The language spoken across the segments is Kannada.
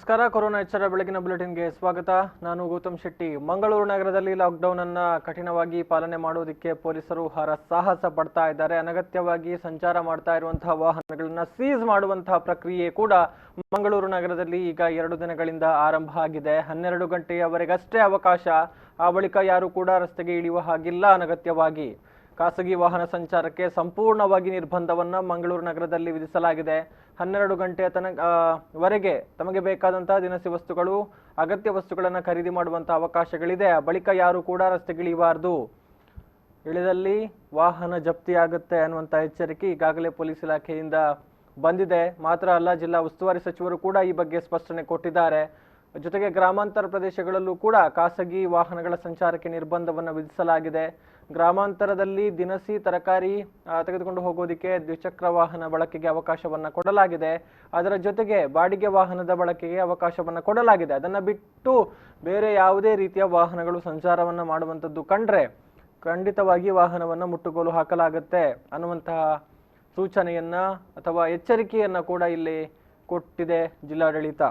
ನಮಸ್ಕಾರ. ಕೊರೋನಾ ಎಚ್ಚರ ಬೆಳಗಿನ ಬುಲೆಟಿನ್ಗೆ ಸ್ವಾಗತ. ನಾನು ಗೌತಮ್ ಶೆಟ್ಟಿ. ಮಂಗಳೂರು ನಗರದಲ್ಲಿ ಲಾಕ್ಡೌನ್ ಅನ್ನ ಕಠಿಣವಾಗಿ ಪಾಲನೆ ಮಾಡೋದಕ್ಕೆ ಪೊಲೀಸರು ಸಾಹಸ ಪಡ್ತಾ ಇದ್ದಾರೆ. ಅನಗತ್ಯವಾಗಿ ಸಂಚಾರ ಮಾಡ್ತಾ ಇರುವಂತಹ ವಾಹನಗಳನ್ನ ಸೀಸ್ ಮಾಡುವಂತಹ ಪ್ರಕ್ರಿಯೆ ಕೂಡ ಮಂಗಳೂರು ನಗರದಲ್ಲಿ ಈಗ 2 ದಿನಗಳಿಂದ ಆರಂಭ ಆಗಿದೆ. 12 ಗಂಟೆಯವರೆಗಷ್ಟೇ ಅವಕಾಶ. ಆ ಬಳಿಕ ಯಾರು ಕೂಡ ರಸ್ತೆಗೆ ಇಳಿಯುವ ಹಾಗಿಲ್ಲ. ಅನಗತ್ಯವಾಗಿ ಖಾಸಗಿ ವಾಹನ ಸಂಚಾರಕ್ಕೆ ಸಂಪೂರ್ಣವಾಗಿ ನಿರ್ಬಂಧವನ್ನ ಮಂಗಳೂರು ನಗರದಲ್ಲಿ ವಿಧಿಸಲಾಗಿದೆ. 12 ಗಂಟೆಯ ವರೆಗೆ ತಮಗೆ ಬೇಕಾದಂತಹ ದಿನಸಿ ವಸ್ತುಗಳು, ಅಗತ್ಯ ವಸ್ತುಗಳನ್ನು ಖರೀದಿ ಮಾಡುವಂತಹ ಅವಕಾಶಗಳಿದೆ. ಬಳಿಕ ಯಾರು ಕೂಡ ರಸ್ತೆಗಿಳಿಯಬಾರದು. ಇಳಿದಲ್ಲಿ ವಾಹನ ಜಪ್ತಿಯಾಗುತ್ತೆ ಅನ್ನುವಂಥ ಎಚ್ಚರಿಕೆ ಈಗಾಗಲೇ ಪೊಲೀಸ್ ಇಲಾಖೆಯಿಂದ ಬಂದಿದೆ. ಮಾತ್ರ ಅಲ್ಲ, ಜಿಲ್ಲಾ ಉಸ್ತುವಾರಿ ಸಚಿವರು ಕೂಡ ಈ ಬಗ್ಗೆ ಸ್ಪಷ್ಟನೆ ಕೊಟ್ಟಿದ್ದಾರೆ. ಜೊತೆಗೆ ಗ್ರಾಮಾಂತರ ಪ್ರದೇಶಗಳಲ್ಲೂ ಕೂಡ ಖಾಸಗಿ ವಾಹನಗಳ ಸಂಚಾರಕ್ಕೆ ನಿರ್ಬಂಧವನ್ನು ವಿಧಿಸಲಾಗಿದೆ. ಗ್ರಾಮಾಂತರದಲ್ಲಿ ದಿನಸಿ ತರಕಾರಿ ತೆಗೆದುಕೊಂಡು ಹೋಗೋದಕ್ಕೆ ದ್ವಿಚಕ್ರ ವಾಹನ ಬಳಕೆಗೆ ಅವಕಾಶವನ್ನ ಕೊಡಲಾಗಿದೆ. ಅದರ ಜೊತೆಗೆ ಬಾಡಿಗೆ ವಾಹನದ ಬಳಕೆಗೆ ಅವಕಾಶವನ್ನ ಕೊಡಲಾಗಿದೆ. ಅದನ್ನ ಬಿಟ್ಟು ಬೇರೆ ಯಾವುದೇ ರೀತಿಯ ವಾಹನಗಳು ಸಂಚಾರವನ್ನ ಮಾಡುವಂಥದ್ದು ಕಂಡ್ರೆ ಖಂಡಿತವಾಗಿ ವಾಹನವನ್ನ ಮುಟ್ಟುಗೋಲು ಹಾಕಲಾಗುತ್ತೆ ಅನ್ನುವಂತಹ ಸೂಚನೆಯನ್ನ ಅಥವಾ ಎಚ್ಚರಿಕೆಯನ್ನ ಕೂಡ ಇಲ್ಲಿ ಕೊಟ್ಟಿದೆ ಜಿಲ್ಲಾಡಳಿತ.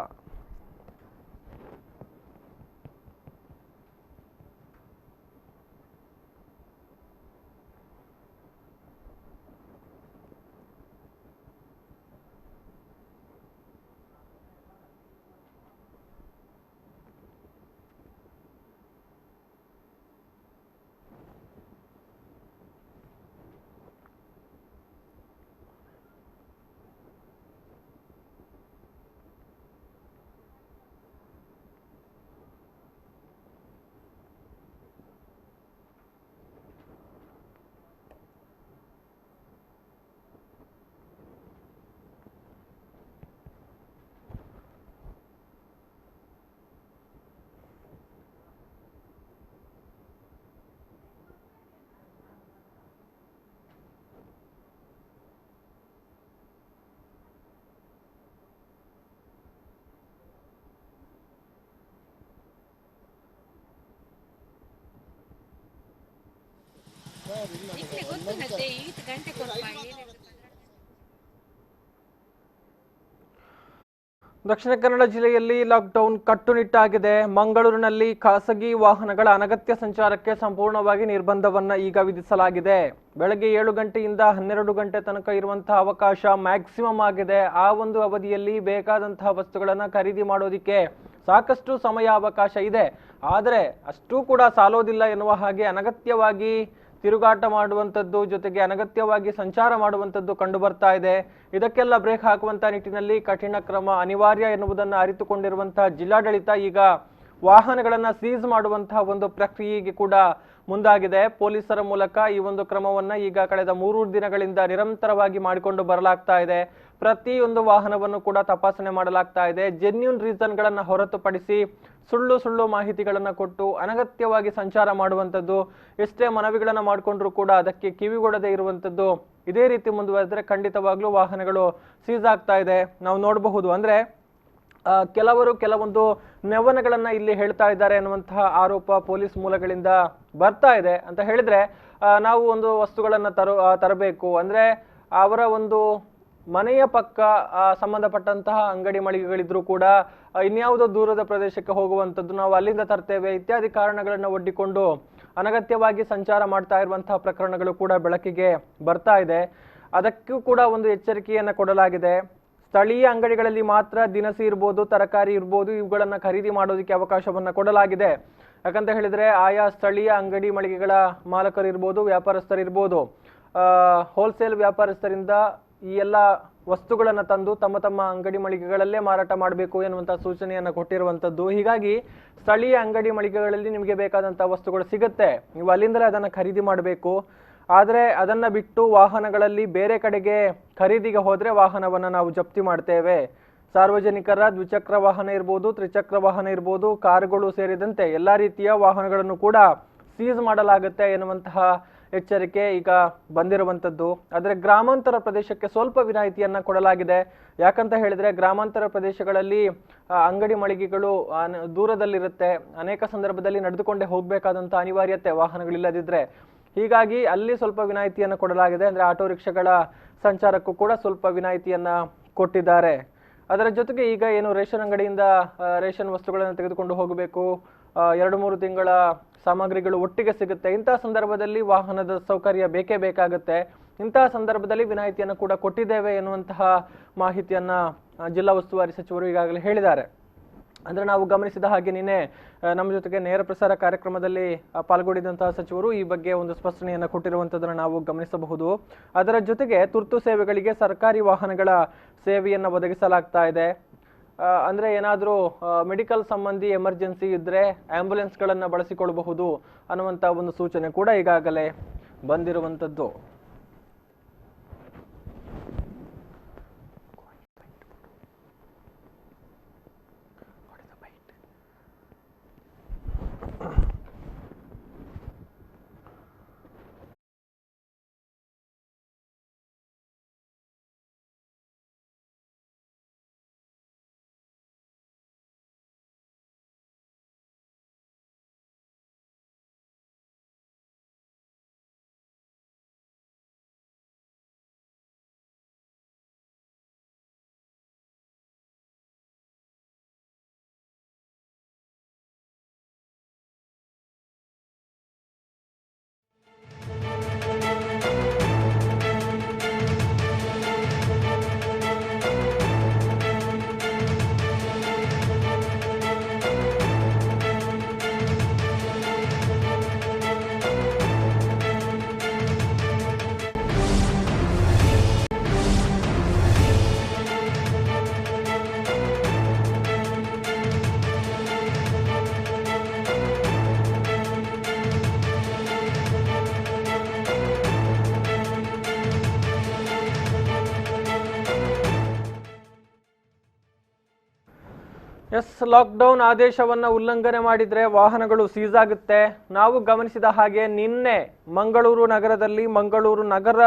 ದಕ್ಷಿಣ ಕನ್ನಡ ಜಿಲ್ಲೆಯಲ್ಲಿ ಲಾಕ್ಡೌನ್ ಕಟ್ಟುನಿಟ್ಟಾಗಿದೆ. ಮಂಗಳೂರಿನಲ್ಲಿ ಖಾಸಗಿ ವಾಹನಗಳ ಅನಗತ್ಯ ಸಂಚಾರಕ್ಕೆ ಸಂಪೂರ್ಣವಾಗಿ ನಿರ್ಬಂಧವನ್ನ ಈಗ ವಿಧಿಸಲಾಗಿದೆ. ಬೆಳಗ್ಗೆ 7 ಗಂಟೆಯಿಂದ 12 ಗಂಟೆ ತನಕ ಇರುವಂತಹ ಅವಕಾಶ ಮ್ಯಾಕ್ಸಿಮಮ್ ಆಗಿದೆ. ಆ ಒಂದು ಅವಧಿಯಲ್ಲಿ ಬೇಕಾದಂತಹ ವಸ್ತುಗಳನ್ನ ಖರೀದಿ ಮಾಡೋದಿಕ್ಕೆ ಸಾಕಷ್ಟು ಸಮಯ ಅವಕಾಶ ಇದೆ. ಆದರೆ ಅಷ್ಟೂ ಕೂಡ ಸಾಲೋದಿಲ್ಲ ಎನ್ನುವ ಹಾಗೆ ಅನಗತ್ಯವಾಗಿ ತಿರುಗಾಟ ಮಾಡುವಂಥದ್ದು, ಜೊತೆಗೆ ಅನಗತ್ಯವಾಗಿ ಸಂಚಾರ ಮಾಡುವಂಥದ್ದು ಕಂಡು ಬರ್ತಾ ಇದೆ. ಇದಕ್ಕೆಲ್ಲ ಬ್ರೇಕ್ ಹಾಕುವಂತ ನಿಟ್ಟಿನಲ್ಲಿ ಕಠಿಣ ಕ್ರಮ ಅನಿವಾರ್ಯ ಎನ್ನುವುದನ್ನು ಅರಿತುಕೊಂಡಿರುವಂತಹ ಜಿಲ್ಲಾಡಳಿತ ಈಗ ವಾಹನಗಳನ್ನ ಸೀಸ್ ಮಾಡುವಂತಹ ಒಂದು ಪ್ರಕ್ರಿಯೆಗೆ ಕೂಡ ಮುಂದಾಗಿದೆ. ಪೊಲೀಸರ ಮೂಲಕ ಈ ಒಂದು ಕ್ರಮವನ್ನ ಈಗ ಕಳೆದ 3 ದಿನಗಳಿಂದ ನಿರಂತರವಾಗಿ ಮಾಡಿಕೊಂಡು ಬರಲಾಗ್ತಾ ಇದೆ. ಪ್ರತಿಯೊಂದು ವಾಹನವನ್ನು ಕೂಡ ತಪಾಸಣೆ ಮಾಡಲಾಗ್ತಾ ಇದೆ. ಜೆನ್ಯೂನ್ ರೀಸನ್ಗಳನ್ನ ಹೊರತುಪಡಿಸಿ ಸುಳ್ಳು ಮಾಹಿತಿಗಳನ್ನ ಕೊಟ್ಟು ಅನಗತ್ಯವಾಗಿ ಸಂಚಾರ ಮಾಡುವಂಥದ್ದು, ಎಷ್ಟೇ ಮನವಿಗಳನ್ನ ಮಾಡಿಕೊಂಡ್ರು ಕೂಡ ಅದಕ್ಕೆ ಕಿವಿಗೊಡದೆ ಇರುವಂಥದ್ದು, ಇದೇ ರೀತಿ ಮುಂದುವರೆದ್ರೆ ಖಂಡಿತವಾಗ್ಲೂ ವಾಹನಗಳು ಸೀಸ್ ಆಗ್ತಾ ಇದೆ. ನಾವು ನೋಡಬಹುದು. ಅಂದ್ರೆ ಕೆಲವೊಂದು ನೆವನಗಳನ್ನ ಇಲ್ಲಿ ಹೇಳ್ತಾ ಇದ್ದಾರೆ ಅನ್ನುವಂತಹ ಆರೋಪ ಪೊಲೀಸ್ ಮೂಲಗಳಿಂದ ಬರ್ತಾ ಇದೆ. ಅಂತ ಹೇಳಿದ್ರೆ ನಾವು ಒಂದು ವಸ್ತುಗಳನ್ನ ತರಬೇಕು ಅಂದ್ರೆ ಅವರ ಒಂದು ಮನೆಯ ಪಕ್ಕ ಸಂಬಂಧಪಟ್ಟಂತಹ ಅಂಗಡಿ ಮಳಿಗೆಗಳಿದ್ರು ಕೂಡ ಇನ್ಯಾವುದೋ ದೂರದ ಪ್ರದೇಶಕ್ಕೆ ಹೋಗುವಂಥದ್ದು, ನಾವು ಅಲ್ಲಿಂದ ತರ್ತೇವೆ ಇತ್ಯಾದಿ ಕಾರಣಗಳನ್ನ ಒಡ್ಡಿಕೊಂಡು ಅನಗತ್ಯವಾಗಿ ಸಂಚಾರ ಮಾಡ್ತಾ ಇರುವಂತಹ ಪ್ರಕರಣಗಳು ಕೂಡ ಬೆಳಕಿಗೆ ಬರ್ತಾ ಇದೆ. ಅದಕ್ಕೂ ಕೂಡ ಒಂದು ಎಚ್ಚರಿಕೆಯನ್ನ ಕೊಡಲಾಗಿದೆ. ಸ್ಥಳೀಯ ಅಂಗಡಿಗಳಲ್ಲಿ ಮಾತ್ರ ದಿನಸಿ ಇರ್ಬೋದು, ತರಕಾರಿ ಇರ್ಬೋದು, ಇವುಗಳನ್ನ ಖರೀದಿ ಮಾಡೋದಕ್ಕೆ ಅವಕಾಶವನ್ನ ಕೊಡಲಾಗಿದೆ. ಯಾಕಂತ ಹೇಳಿದ್ರೆ ಆಯಾ ಸ್ಥಳೀಯ ಅಂಗಡಿ ಮಳಿಗೆಗಳ ಮಾಲಕರಿರ್ಬೋದು, ವ್ಯಾಪಾರಸ್ಥರಿರ್ಬೋದು, ಹೋಲ್ಸೇಲ್ ವ್ಯಾಪಾರಸ್ಥರಿಂದ ಈ ಎಲ್ಲ ವಸ್ತುಗಳನ್ನ ತಂದು ತಮ್ಮ ಅಂಗಡಿ ಮಳಿಗೆಗಳಲ್ಲೇ ಮಾರಾಟ ಮಾಡಬೇಕು ಎನ್ನುವಂತ ಸೂಚನೆಯನ್ನ ಕೊಟ್ಟಿರುವಂತದ್ದು. ಹೀಗಾಗಿ ಸ್ಥಳೀಯ ಅಂಗಡಿ ಮಳಿಗೆಗಳಲ್ಲಿ ನಿಮಗೆ ಬೇಕಾದಂತಹ ವಸ್ತುಗಳು ಸಿಗುತ್ತೆ, ನೀವು ಅಲ್ಲಿಂದಲೇ ಅದನ್ನ ಖರೀದಿ ಮಾಡಬೇಕು. ಆದ್ರೆ ಅದನ್ನ ಬಿಟ್ಟು ವಾಹನಗಳಲ್ಲಿ ಬೇರೆ ಕಡೆಗೆ ಖರೀದಿಗೆ ಹೋದ್ರೆ ವಾಹನವನ್ನ ನಾವು ಜಪ್ತಿ ಮಾಡ್ತೇವೆ. ಸಾರ್ವಜನಿಕರ ದ್ವಿಚಕ್ರ ವಾಹನ ಇರ್ಬೋದು, ತ್ರಿಚಕ್ರ ವಾಹನ ಇರ್ಬೋದು, ಕಾರುಗಳು ಸೇರಿದಂತೆ ಎಲ್ಲಾ ರೀತಿಯ ವಾಹನಗಳನ್ನು ಕೂಡ ಸೀಸ್ ಮಾಡಲಾಗುತ್ತೆ ಎನ್ನುವಂತಹ ಎಚ್ಚರಿಕೆ ಈಗ ಬಂದಿರುವಂತದ್ದು. ಆದ್ರೆ ಗ್ರಾಮಾಂತರ ಪ್ರದೇಶಕ್ಕೆ ಸ್ವಲ್ಪ ವಿನಾಯಿತಿಯನ್ನ ಕೊಡಲಾಗಿದೆ. ಯಾಕಂತ ಹೇಳಿದ್ರೆ ಗ್ರಾಮಾಂತರ ಪ್ರದೇಶಗಳಲ್ಲಿ ಅಂಗಡಿ ಮಳಿಗೆಗಳು ದೂರದಲ್ಲಿರುತ್ತೆ. ಅನೇಕ ಸಂದರ್ಭದಲ್ಲಿ ನಡೆದುಕೊಂಡೇ ಹೋಗ್ಬೇಕಾದಂತ ಅನಿವಾರ್ಯತೆ ವಾಹನಗಳಿಲ್ಲದಿದ್ರೆ, ಹೀಗಾಗಿ ಅಲ್ಲಿ ಸ್ವಲ್ಪ ವಿನಾಯಿತಿಯನ್ನು ಕೊಡಲಾಗಿದೆ. ಅಂದ್ರೆ ಆಟೋ ರಿಕ್ಷಾಗಳ ಸಂಚಾರಕ್ಕೂ ಕೂಡ ಸ್ವಲ್ಪ ವಿನಾಯಿತಿಯನ್ನ ಕೊಟ್ಟಿದ್ದಾರೆ. ಅದರ ಜೊತೆಗೆ ಈಗ ಏನು ರೇಷನ್ ಅಂಗಡಿಯಿಂದ ರೇಷನ್ ವಸ್ತುಗಳನ್ನು ತೆಗೆದುಕೊಂಡು ಹೋಗಬೇಕು, 2-3 ತಿಂಗಳ ಸಾಮಗ್ರಿಗಳು ಒಟ್ಟಿಗೆ ಸಿಗುತ್ತೆ. ಇಂತಹ ಸಂದರ್ಭದಲ್ಲಿ ವಾಹನದ ಸೌಕರ್ಯ ಬೇಕೇ ಬೇಕಾಗುತ್ತೆ. ಇಂತಹ ಸಂದರ್ಭದಲ್ಲಿ ವಿನಾಯಿತಿಯನ್ನು ಕೂಡ ಕೊಟ್ಟಿದ್ದೇವೆ ಎನ್ನುವಂತಹ ಮಾಹಿತಿಯನ್ನ ಜಿಲ್ಲಾ ಉಸ್ತುವಾರಿ ಸಚಿವರು ಈಗಾಗಲೇ ಹೇಳಿದ್ದಾರೆ. ಅಂದ್ರೆ ನಾವು ಗಮನಿಸಿದ ಹಾಗೆ ನಿನ್ನೆ ನಮ್ಮ ಜೊತೆಗೆ ನೇರ ಪ್ರಸಾರ ಕಾರ್ಯಕ್ರಮದಲ್ಲಿ ಪಾಲ್ಗೊಂಡಿದ್ದಂತಹ ಸಚಿವರು ಈ ಬಗ್ಗೆ ಒಂದು ಸ್ಪಷ್ಟನೆಯನ್ನು ಕೊಟ್ಟಿರುವಂತದನ್ನು ನಾವು ಗಮನಿಸಬಹುದು. ಅದರ ಜೊತೆಗೆ ತುರ್ತು ಸೇವೆಗಳಿಗೆ ಸರ್ಕಾರಿ ವಾಹನಗಳ ಸೇವೆಯನ್ನು ಒದಗಿಸಲಾಗ್ತಾ ಇದೆ. ಅಂದ್ರೆ ಏನಾದರೂ ಮೆಡಿಕಲ್ ಸಂಬಂಧಿ ಎಮರ್ಜೆನ್ಸಿ ಇದ್ರೆ ಆಂಬ್ಯುಲೆನ್ಸ್ಗಳನ್ನು ಬಳಸಿಕೊಳ್ಳಬಹುದು ಅನ್ನುವಂಥ ಒಂದು ಸೂಚನೆ ಕೂಡ ಈಗಾಗಲೇ ಬಂದಿರುವಂಥದ್ದು. ಲಾಕ್ಡೌನ್ ಆದೇಶವನ್ನ ಉಲ್ಲಂಘನೆ ಮಾಡಿದ್ರೆ ವಾಹನಗಳು ಸೀಸ್ ಆಗುತ್ತೆ. ನಾವು ಗಮನಿಸಿದ ಹಾಗೆ ನಿನ್ನೆ ಮಂಗಳೂರು ನಗರದಲ್ಲಿ ಮಂಗಳೂರು ನಗರ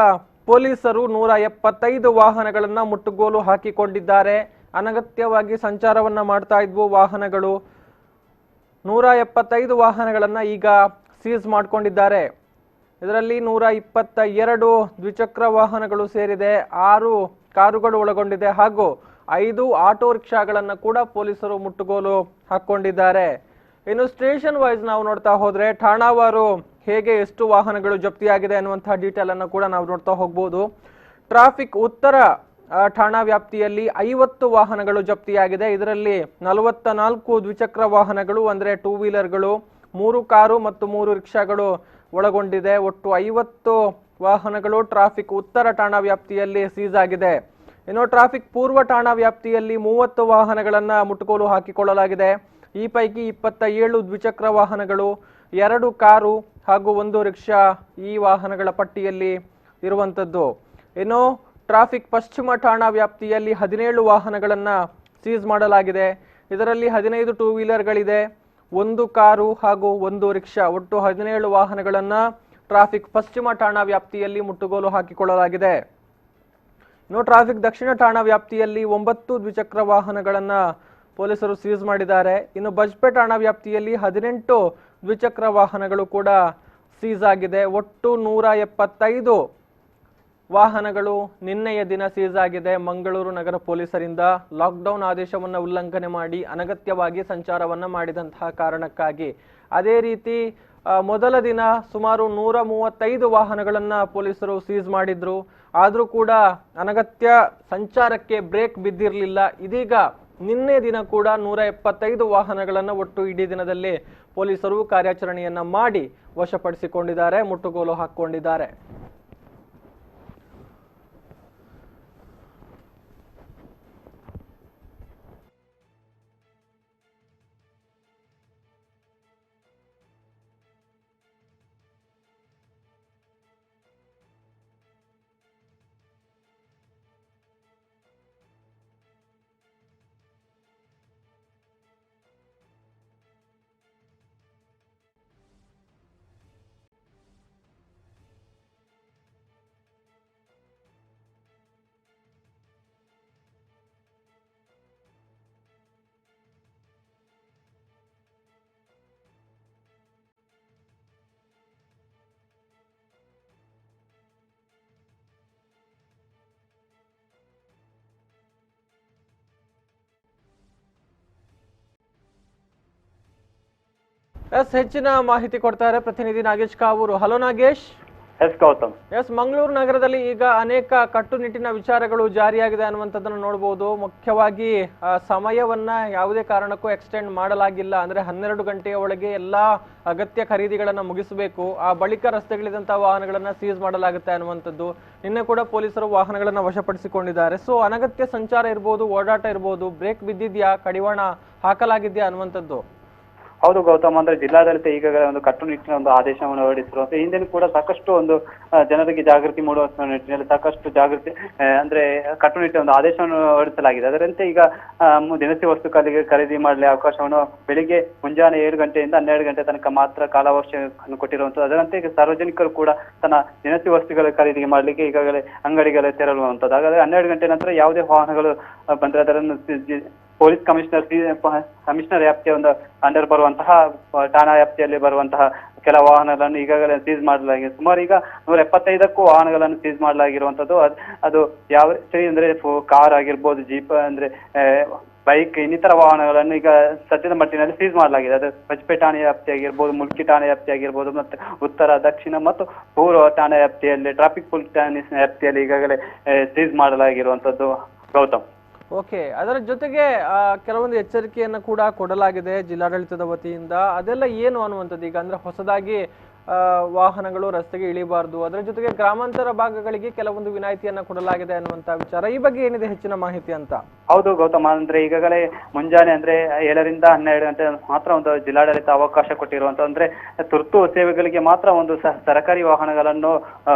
ಪೊಲೀಸರು 175 ವಾಹನಗಳನ್ನ ಮುಟ್ಟುಗೋಲು ಹಾಕಿಕೊಂಡಿದ್ದಾರೆ. ಅನಗತ್ಯವಾಗಿ ಸಂಚಾರವನ್ನ ಮಾಡ್ತಾ ಇದ್ವು ವಾಹನಗಳು. 175 ವಾಹನಗಳನ್ನ ಈಗ ಸೀಸ್ ಮಾಡಿಕೊಂಡಿದ್ದಾರೆ. ಇದರಲ್ಲಿ 122 ದ್ವಿಚಕ್ರ ವಾಹನಗಳು ಸೇರಿದೆ, 6 ಕಾರುಗಳು ಒಳಗೊಂಡಿದೆ ಹಾಗೂ 5 ಆಟೋ ರಿಕ್ಷಾಗಳನ್ನ ಕೂಡ ಪೊಲೀಸರು ಮುಟ್ಟುಗೋಲು ಹಾಕೊಂಡಿದ್ದಾರೆ. ಇನ್ನು ಸ್ಟೇಷನ್ ವೈಸ್ ನಾವು ನೋಡ್ತಾ ಹೋದ್ರೆ ಠಾಣಾವಾರು ಹೇಗೆ ಎಷ್ಟು ವಾಹನಗಳು ಜಪ್ತಿಯಾಗಿದೆ ಅನ್ನುವಂತಹ ಡೀಟೇಲ್ ಅನ್ನು ಕೂಡ ನಾವು ನೋಡ್ತಾ ಹೋಗ್ಬೋದು. ಟ್ರಾಫಿಕ್ ಉತ್ತರ ಠಾಣಾ ವ್ಯಾಪ್ತಿಯಲ್ಲಿ 50 ವಾಹನಗಳು ಜಪ್ತಿಯಾಗಿದೆ. ಇದರಲ್ಲಿ 44 ದ್ವಿಚಕ್ರ ವಾಹನಗಳು ಅಂದ್ರೆ 2 ವೀಲರ್ಗಳು, 3 ಕಾರು ಮತ್ತು 3 ರಿಕ್ಷಾಗಳು ಒಳಗೊಂಡಿದೆ. ಒಟ್ಟು 50 ವಾಹನಗಳು ಟ್ರಾಫಿಕ್ ಉತ್ತರ ಠಾಣಾ ವ್ಯಾಪ್ತಿಯಲ್ಲಿ ಸೀಸ್ ಆಗಿದೆ. ಇನ್ನು ಟ್ರಾಫಿಕ್ ಪೂರ್ವ ಠಾಣಾ ವ್ಯಾಪ್ತಿಯಲ್ಲಿ 30 ವಾಹನಗಳನ್ನ ಮುಟ್ಟುಗೋಲು ಹಾಕಿಕೊಳ್ಳಲಾಗಿದೆ. ಈ ಪೈಕಿ 27 ದ್ವಿಚಕ್ರ ವಾಹನಗಳು, 2 ಕಾರು ಹಾಗೂ 1 ರಿಕ್ಷಾ ಈ ವಾಹನಗಳ ಪಟ್ಟಿಯಲ್ಲಿ ಇರುವಂತದ್ದು. ಇನ್ನು ಟ್ರಾಫಿಕ್ ಪಶ್ಚಿಮ ಠಾಣಾ ವ್ಯಾಪ್ತಿಯಲ್ಲಿ 17 ವಾಹನಗಳನ್ನ ಸೀಸ್ ಮಾಡಲಾಗಿದೆ. ಇದರಲ್ಲಿ 15 2 ವೀಲರ್ಗಳಿದೆ, 1 ಕಾರು ಹಾಗೂ 1 ರಿಕ್ಷಾ, ಒಟ್ಟು 17 ವಾಹನಗಳನ್ನ ಟ್ರಾಫಿಕ್ ಪಶ್ಚಿಮ ಠಾಣಾ ವ್ಯಾಪ್ತಿಯಲ್ಲಿ ಮುಟ್ಟುಗೋಲು ಹಾಕಿಕೊಳ್ಳಲಾಗಿದೆ. ಇನ್ನು ಟ್ರಾಫಿಕ್ ದಕ್ಷಿಣ ಠಾಣಾ ವ್ಯಾಪ್ತಿಯಲ್ಲಿ 9 ದ್ವಿಚಕ್ರ ವಾಹನಗಳನ್ನ ಪೊಲೀಸರು ಸೀಸ್ ಮಾಡಿದ್ದಾರೆ. ಇನ್ನು ಬಜ್ಪೆ ಠಾಣಾ ವ್ಯಾಪ್ತಿಯಲ್ಲಿ 18 ದ್ವಿಚಕ್ರ ವಾಹನಗಳು ಕೂಡ ಸೀಸ್ ಆಗಿದೆ. ಒಟ್ಟು 175 ವಾಹನಗಳು ನಿನ್ನೆಯ ದಿನ ಸೀಸ್ ಆಗಿದೆ. ಮಂಗಳೂರು ನಗರ ಪೊಲೀಸರಿಂದ ಲಾಕ್ಡೌನ್ ಆದೇಶವನ್ನು ಉಲ್ಲಂಘನೆ ಮಾಡಿ ಅನಗತ್ಯವಾಗಿ ಸಂಚಾರವನ್ನ ಮಾಡಿದಂತಹ ಕಾರಣಕ್ಕಾಗಿ. ಅದೇ ರೀತಿ ಮೊದಲ ದಿನ ಸುಮಾರು 135 ವಾಹನಗಳನ್ನ ಪೊಲೀಸರು ಸೀಸ್ ಮಾಡಿದ್ರು. ಆದ್ರೂ ಕೂಡ ಅನಗತ್ಯ ಸಂಚಾರಕ್ಕೆ ಬ್ರೇಕ್ ಬಿದ್ದಿರಲಿಲ್ಲ. ಇದೀಗ ನಿನ್ನೆ ದಿನ ಕೂಡ 175 ವಾಹನಗಳನ್ನ ಒಟ್ಟು ಇಡೀ ದಿನದಲ್ಲಿ ಪೊಲೀಸರು ಕಾರ್ಯಾಚರಣೆಯನ್ನ ಮಾಡಿ ವಶಪಡಿಸಿಕೊಂಡಿದ್ದಾರೆ, ಮುಟ್ಟುಗೋಲು ಹಾಕಿಕೊಂಡಿದ್ದಾರೆ. ಹೆಚ್ಚಿನ ಮಾಹಿತಿ ಕೊಡ್ತಾರೆ ಪ್ರತಿನಿಧಿ ನಾಗೇಶ್ ಕಾವೂರು. ಹಲೋ ನಾಗೇಶ್. ಗೌತಮ್. ಮಂಗಳೂರು ನಗರದಲ್ಲಿ ಈಗ ಅನೇಕ ಕಟ್ಟುನಿಟ್ಟಿನ ವಿಚಾರಗಳು ಜಾರಿಯಾಗಿದೆ ಅನ್ನುವಂಥದ್ದನ್ನು ನೋಡಬಹುದು. ಮುಖ್ಯವಾಗಿ ಸಮಯವನ್ನ ಯಾವುದೇ ಕಾರಣಕ್ಕೂ ಎಕ್ಸ್ಟೆಂಡ್ ಮಾಡಲಾಗಿಲ್ಲ. ಅಂದ್ರೆ 12 ಗಂಟೆಯ ಒಳಗೆ ಎಲ್ಲಾ ಅಗತ್ಯ ಖರೀದಿಗಳನ್ನ ಮುಗಿಸಬೇಕು. ಆ ಬಳಿಕ ರಸ್ತೆಗಳಿದಂತಹ ವಾಹನಗಳನ್ನ ಸೀಸ್ ಮಾಡಲಾಗುತ್ತೆ ಅನ್ನುವಂಥದ್ದು. ನಿನ್ನೆ ಕೂಡ ಪೊಲೀಸರು ವಾಹನಗಳನ್ನ ವಶಪಡಿಸಿಕೊಂಡಿದ್ದಾರೆ. ಸೊ ಅನಗತ್ಯ ಸಂಚಾರ ಇರ್ಬೋದು, ಓಡಾಟ ಇರ್ಬೋದು, ಬ್ರೇಕ್ ಬಿದ್ದಿದ್ಯಾ, ಕಡಿವಾಣ ಹಾಕಲಾಗಿದ್ಯಾ ಅನ್ನುವಂಥದ್ದು? ಹೌದು ಗೌತಮ್, ಅಂದ್ರೆ ಜಿಲ್ಲಾಡಳಿತ ಈಗಾಗಲೇ ಒಂದು ಕಟ್ಟುನಿಟ್ಟಿನ ಒಂದು ಆದೇಶವನ್ನು ಹೊರಡಿಸಿರುವಂತೆ ಹಿಂದೆ ಕೂಡ ಸಾಕಷ್ಟು ಒಂದು ಜನರಿಗೆ ಜಾಗೃತಿ ಮೂಡುವ ನಿಟ್ಟಿನಲ್ಲಿ ಸಾಕಷ್ಟು ಜಾಗೃತಿ ಅಂದ್ರೆ ಕಟ್ಟುನಿಟ್ಟಿನ ಒಂದು ಆದೇಶವನ್ನು ಹೊರಡಿಸಲಾಗಿದೆ. ಅದರಂತೆ ಈಗ ದಿನಸಿ ವಸ್ತು ಖರೀದಿ ಮಾಡಲಿ ಅವಕಾಶವನ್ನು ಬೆಳಿಗ್ಗೆ ಮುಂಜಾನೆ 7 ಗಂಟೆಯಿಂದ 12 ಗಂಟೆ ತನಕ ಮಾತ್ರ ಕಾಲಾವಕಾಶವನ್ನು ಕೊಟ್ಟಿರುವಂತದ್ದು. ಅದರಂತೆ ಈಗ ಸಾರ್ವಜನಿಕರು ಕೂಡ ತನ್ನ ದಿನಸಿ ವಸ್ತುಗಳ ಖರೀದಿ ಮಾಡಲಿಕ್ಕೆ ಈಗಾಗಲೇ ಅಂಗಡಿಗಳ ತೆರಳುವಂಥದ್ದು. ಹಾಗಾದ್ರೆ 12 ಗಂಟೆ ನಂತರ ಯಾವುದೇ ವಾಹನಗಳು ಬಂದರೆ ಅದನ್ನು ಪೊಲೀಸ್ ಕಮಿಷನರ್ ವ್ಯಾಪ್ತಿಯ ಒಂದು ಅಂಡರ್ ಬರುವಂತಹ ಠಾಣಾ ವ್ಯಾಪ್ತಿಯಲ್ಲಿ ಬರುವಂತಹ ಕೆಲ ವಾಹನಗಳನ್ನು ಈಗಾಗಲೇ ಸೀಸ್ ಮಾಡಲಾಗಿದೆ. ಸುಮಾರು ಈಗ 175ಕ್ಕೂ ವಾಹನಗಳನ್ನು ಸೀಸ್ ಮಾಡಲಾಗಿರುವಂತದ್ದು. ಅದು ಯಾವ ಅಂದ್ರೆ ಕಾರ್ ಆಗಿರ್ಬೋದು, ಜೀಪ್ ಅಂದ್ರೆ ಬೈಕ್, ಇನ್ನಿತರ ವಾಹನಗಳನ್ನು ಈಗ ಸದ್ಯದ ಮಟ್ಟಿನಲ್ಲಿ ಸೀಸ್ ಮಾಡಲಾಗಿದೆ. ಅದು ಬಜ್ಪೆ ಠಾಣೆ ವ್ಯಾಪ್ತಿ ಆಗಿರ್ಬೋದು, ಮುಲ್ಕಿ ಠಾಣೆ ವ್ಯಾಪ್ತಿ ಆಗಿರ್ಬೋದು, ಮತ್ತೆ ಉತ್ತರ, ದಕ್ಷಿಣ ಮತ್ತು ಪೂರ್ವ ಠಾಣೆ ವ್ಯಾಪ್ತಿಯಲ್ಲಿ, ಟ್ರಾಫಿಕ್ ಪೊಲೀಸ್ ವ್ಯಾಪ್ತಿಯಲ್ಲಿ ಈಗಾಗಲೇ ಸೀಸ್ ಮಾಡಲಾಗಿರುವಂತದ್ದು ಗೌತಮ್. ಓಕೆ, ಅದರ ಜೊತೆಗೆ ಕೆಲವೊಂದು ಎಚ್ಚರಿಕೆಯನ್ನು ಕೂಡ ಕೊಡಲಾಗಿದೆ ಜಿಲ್ಲಾಡಳಿತದ ವತಿಯಿಂದ. ಅದೆಲ್ಲ ಏನು ಅನ್ನುವಂಥದ್ದು ಈಗ ಅಂದ್ರೆ ಹೊಸದಾಗಿ ವಾಹನಗಳು ರಸ್ತೆಗೆ ಇಳಿಬಾರ್ದು, ಅದರ ಜೊತೆಗೆ ಗ್ರಾಮಾಂತರ ಭಾಗಗಳಿಗೆ ಕೆಲವೊಂದು ವಿನಾಯಿತಿಯನ್ನ ಕೊಡಲಾಗಿದೆ ಅನ್ನುವಂತ ವಿಚಾರ, ಈ ಬಗ್ಗೆ ಏನಿದೆ ಹೆಚ್ಚಿನ ಮಾಹಿತಿ ಅಂತ? ಹೌದು ಗೌತಮ್, ಅಂದ್ರೆ ಈಗಾಗಲೇ ಮುಂಜಾನೆ ಅಂದ್ರೆ 7ರಿಂದ 12 ಗಂಟೆ ಮಾತ್ರ ಒಂದು ಜಿಲ್ಲಾಡಳಿತ ಅವಕಾಶ ಕೊಟ್ಟಿರುವಂತ, ಅಂದ್ರೆ ತುರ್ತು ಸೇವೆಗಳಿಗೆ ಮಾತ್ರ ಒಂದು ಸರ್ಕಾರಿ ವಾಹನಗಳನ್ನು